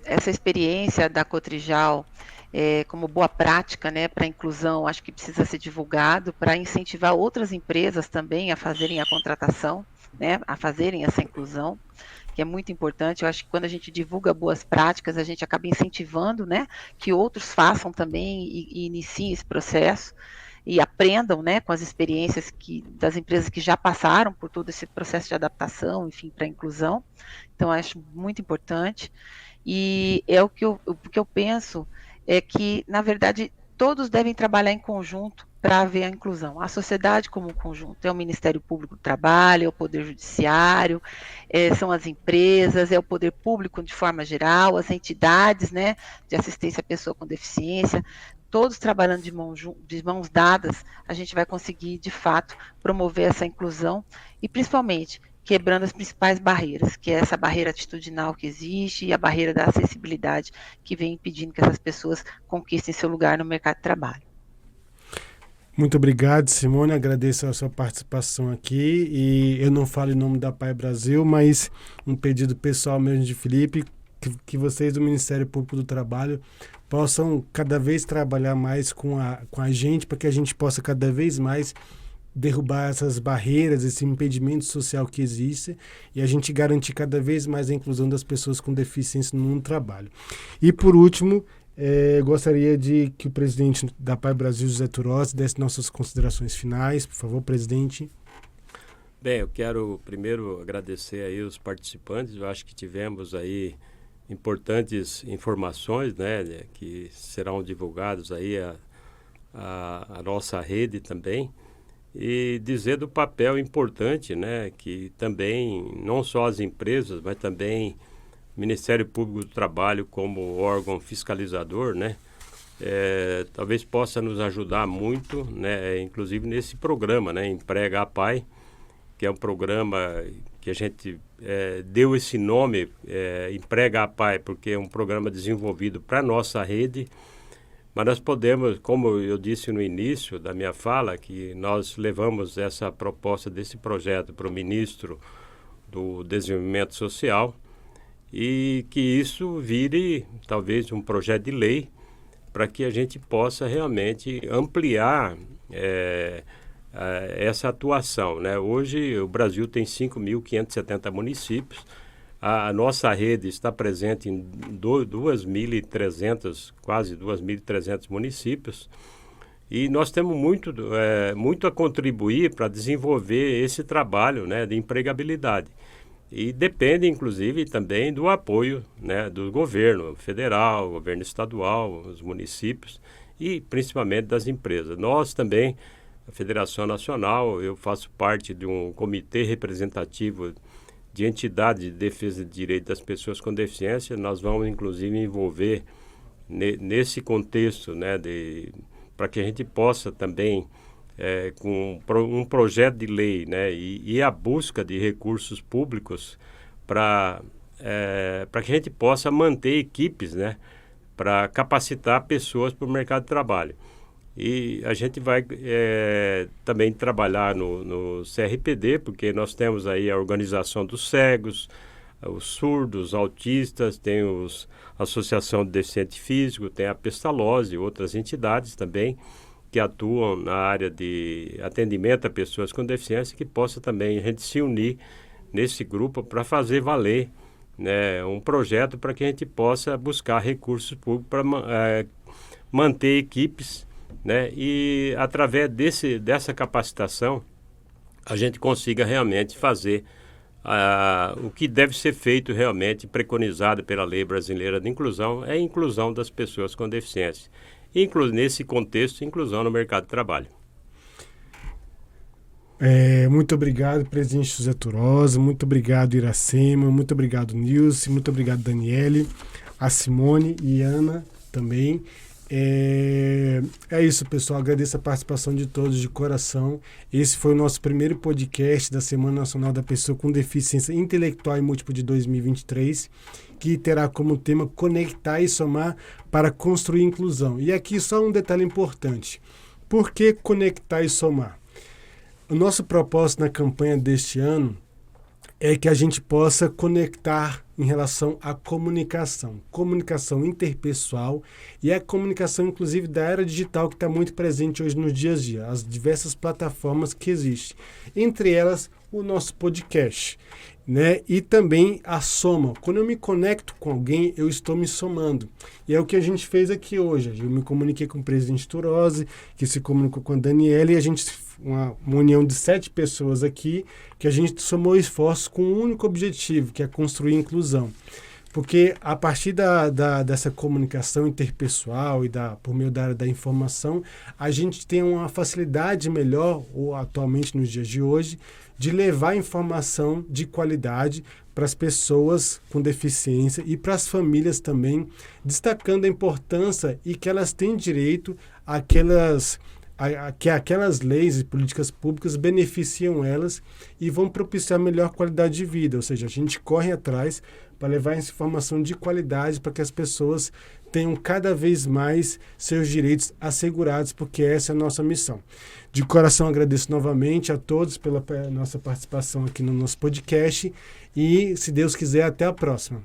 Essa experiência da Cotrijal como boa prática, né, para a inclusão, acho que precisa ser divulgado para incentivar outras empresas também a fazerem a contratação, né, a fazerem essa inclusão, que é muito importante. Eu acho que quando a gente divulga boas práticas, a gente acaba incentivando, né, que outros façam também e iniciem esse processo e aprendam, né, com as experiências das empresas que já passaram por todo esse processo de adaptação, enfim, para a inclusão. Então, acho muito importante. E o que eu penso é que, na verdade, todos devem trabalhar em conjunto para haver a inclusão. A sociedade como um conjunto, é o Ministério Público do Trabalho, é o Poder Judiciário, são as empresas, é o poder público de forma geral, as entidades, né, de assistência à pessoa com deficiência, todos trabalhando de mãos dadas, a gente vai conseguir, de fato, promover essa inclusão e, principalmente, quebrando as principais barreiras, que é essa barreira atitudinal que existe e a barreira da acessibilidade que vem impedindo que essas pessoas conquistem seu lugar no mercado de trabalho. Muito obrigado, Simone, agradeço a sua participação aqui e eu não falo em nome da Pai Brasil, mas um pedido pessoal mesmo de Felipe, que vocês do Ministério Público do Trabalho possam cada vez trabalhar mais com a gente, para que a gente possa cada vez mais derrubar essas barreiras, esse impedimento social que existe e a gente garantir cada vez mais a inclusão das pessoas com deficiência no mundo do trabalho. E, por último, gostaria de que o presidente da PAI Brasil, José Turozzi, desse nossas considerações finais. Por favor, presidente. Bem, eu quero primeiro agradecer aí os participantes. Eu acho que tivemos aí importantes informações, né, que serão divulgadas aí a nossa rede também. E dizer do papel importante, né, que também não só as empresas, mas também o Ministério Público do Trabalho como órgão fiscalizador, né, talvez possa nos ajudar muito, né, inclusive nesse programa, né, Emprega a PAI, que é um programa que a gente deu esse nome, Emprega a PAI, porque é um programa desenvolvido para a nossa rede. Mas nós podemos, como eu disse no início da minha fala, que nós levamos essa proposta desse projeto para o ministro do Desenvolvimento Social e que isso vire talvez um projeto de lei para que a gente possa realmente ampliar essa atuação, né? Hoje o Brasil tem 5.570 municípios. A nossa rede está presente em 2.300, quase 2.300 municípios e nós temos muito a contribuir para desenvolver esse trabalho, né, de empregabilidade. E depende, inclusive, também do apoio, né, do governo federal, governo estadual, os municípios e principalmente das empresas. Nós também, a Federação Nacional, eu faço parte de um comitê representativo de entidade de defesa de direitos das pessoas com deficiência. Nós vamos, inclusive, envolver nesse contexto, né, para que a gente possa também, com um projeto de lei, né, e a busca de recursos públicos para que a gente possa manter equipes, né, para capacitar pessoas para o mercado de trabalho. E a gente vai também trabalhar no CRPD, porque nós temos aí a organização dos cegos, os surdos, autistas, tem a Associação de Deficiente Físico, tem a Pestalozzi e outras entidades também que atuam na área de atendimento a pessoas com deficiência, que possa também a gente se unir nesse grupo para fazer valer, né, um projeto para que a gente possa buscar recursos públicos para manter equipes, né, e através dessa capacitação a gente consiga realmente fazer o que deve ser feito realmente, preconizado pela Lei Brasileira de Inclusão, é a inclusão das pessoas com deficiência. Nesse contexto, inclusão no mercado de trabalho. Muito obrigado, presidente José Turozzi, muito obrigado, Iracema, muito obrigado, Nilce, muito obrigado, Daniele, a Simone e Ana também. É isso, pessoal. Agradeço a participação de todos de coração. Esse foi o nosso primeiro podcast da Semana Nacional da Pessoa com Deficiência Intelectual e Múltipla de 2023, que terá como tema Conectar e Somar para Construir Inclusão. E aqui só um detalhe importante. Por que conectar e somar? O nosso propósito na campanha deste ano é que a gente possa conectar em relação à comunicação interpessoal e a comunicação, inclusive, da era digital que está muito presente hoje nos dias a dia, as diversas plataformas que existem, entre elas o nosso podcast, né? E também a soma. Quando eu me conecto com alguém, eu estou me somando. E é o que a gente fez aqui hoje. Eu me comuniquei com o presidente Turozzi, que se comunicou com a Daniela, e a gente, uma união de 7 pessoas aqui, que a gente somou esforços com um único objetivo, que é construir inclusão. Porque a partir dessa comunicação interpessoal e por meio da área da informação, a gente tem uma facilidade melhor, ou atualmente nos dias de hoje, de levar informação de qualidade para as pessoas com deficiência e para as famílias também, destacando a importância e que elas têm direito que aquelas leis e políticas públicas beneficiam elas e vão propiciar melhor qualidade de vida. Ou seja, a gente corre atrás para levar essa informação de qualidade para que as pessoas tenham cada vez mais seus direitos assegurados, porque essa é a nossa missão. De coração agradeço novamente a todos pela nossa participação aqui no nosso podcast e, se Deus quiser, até a próxima.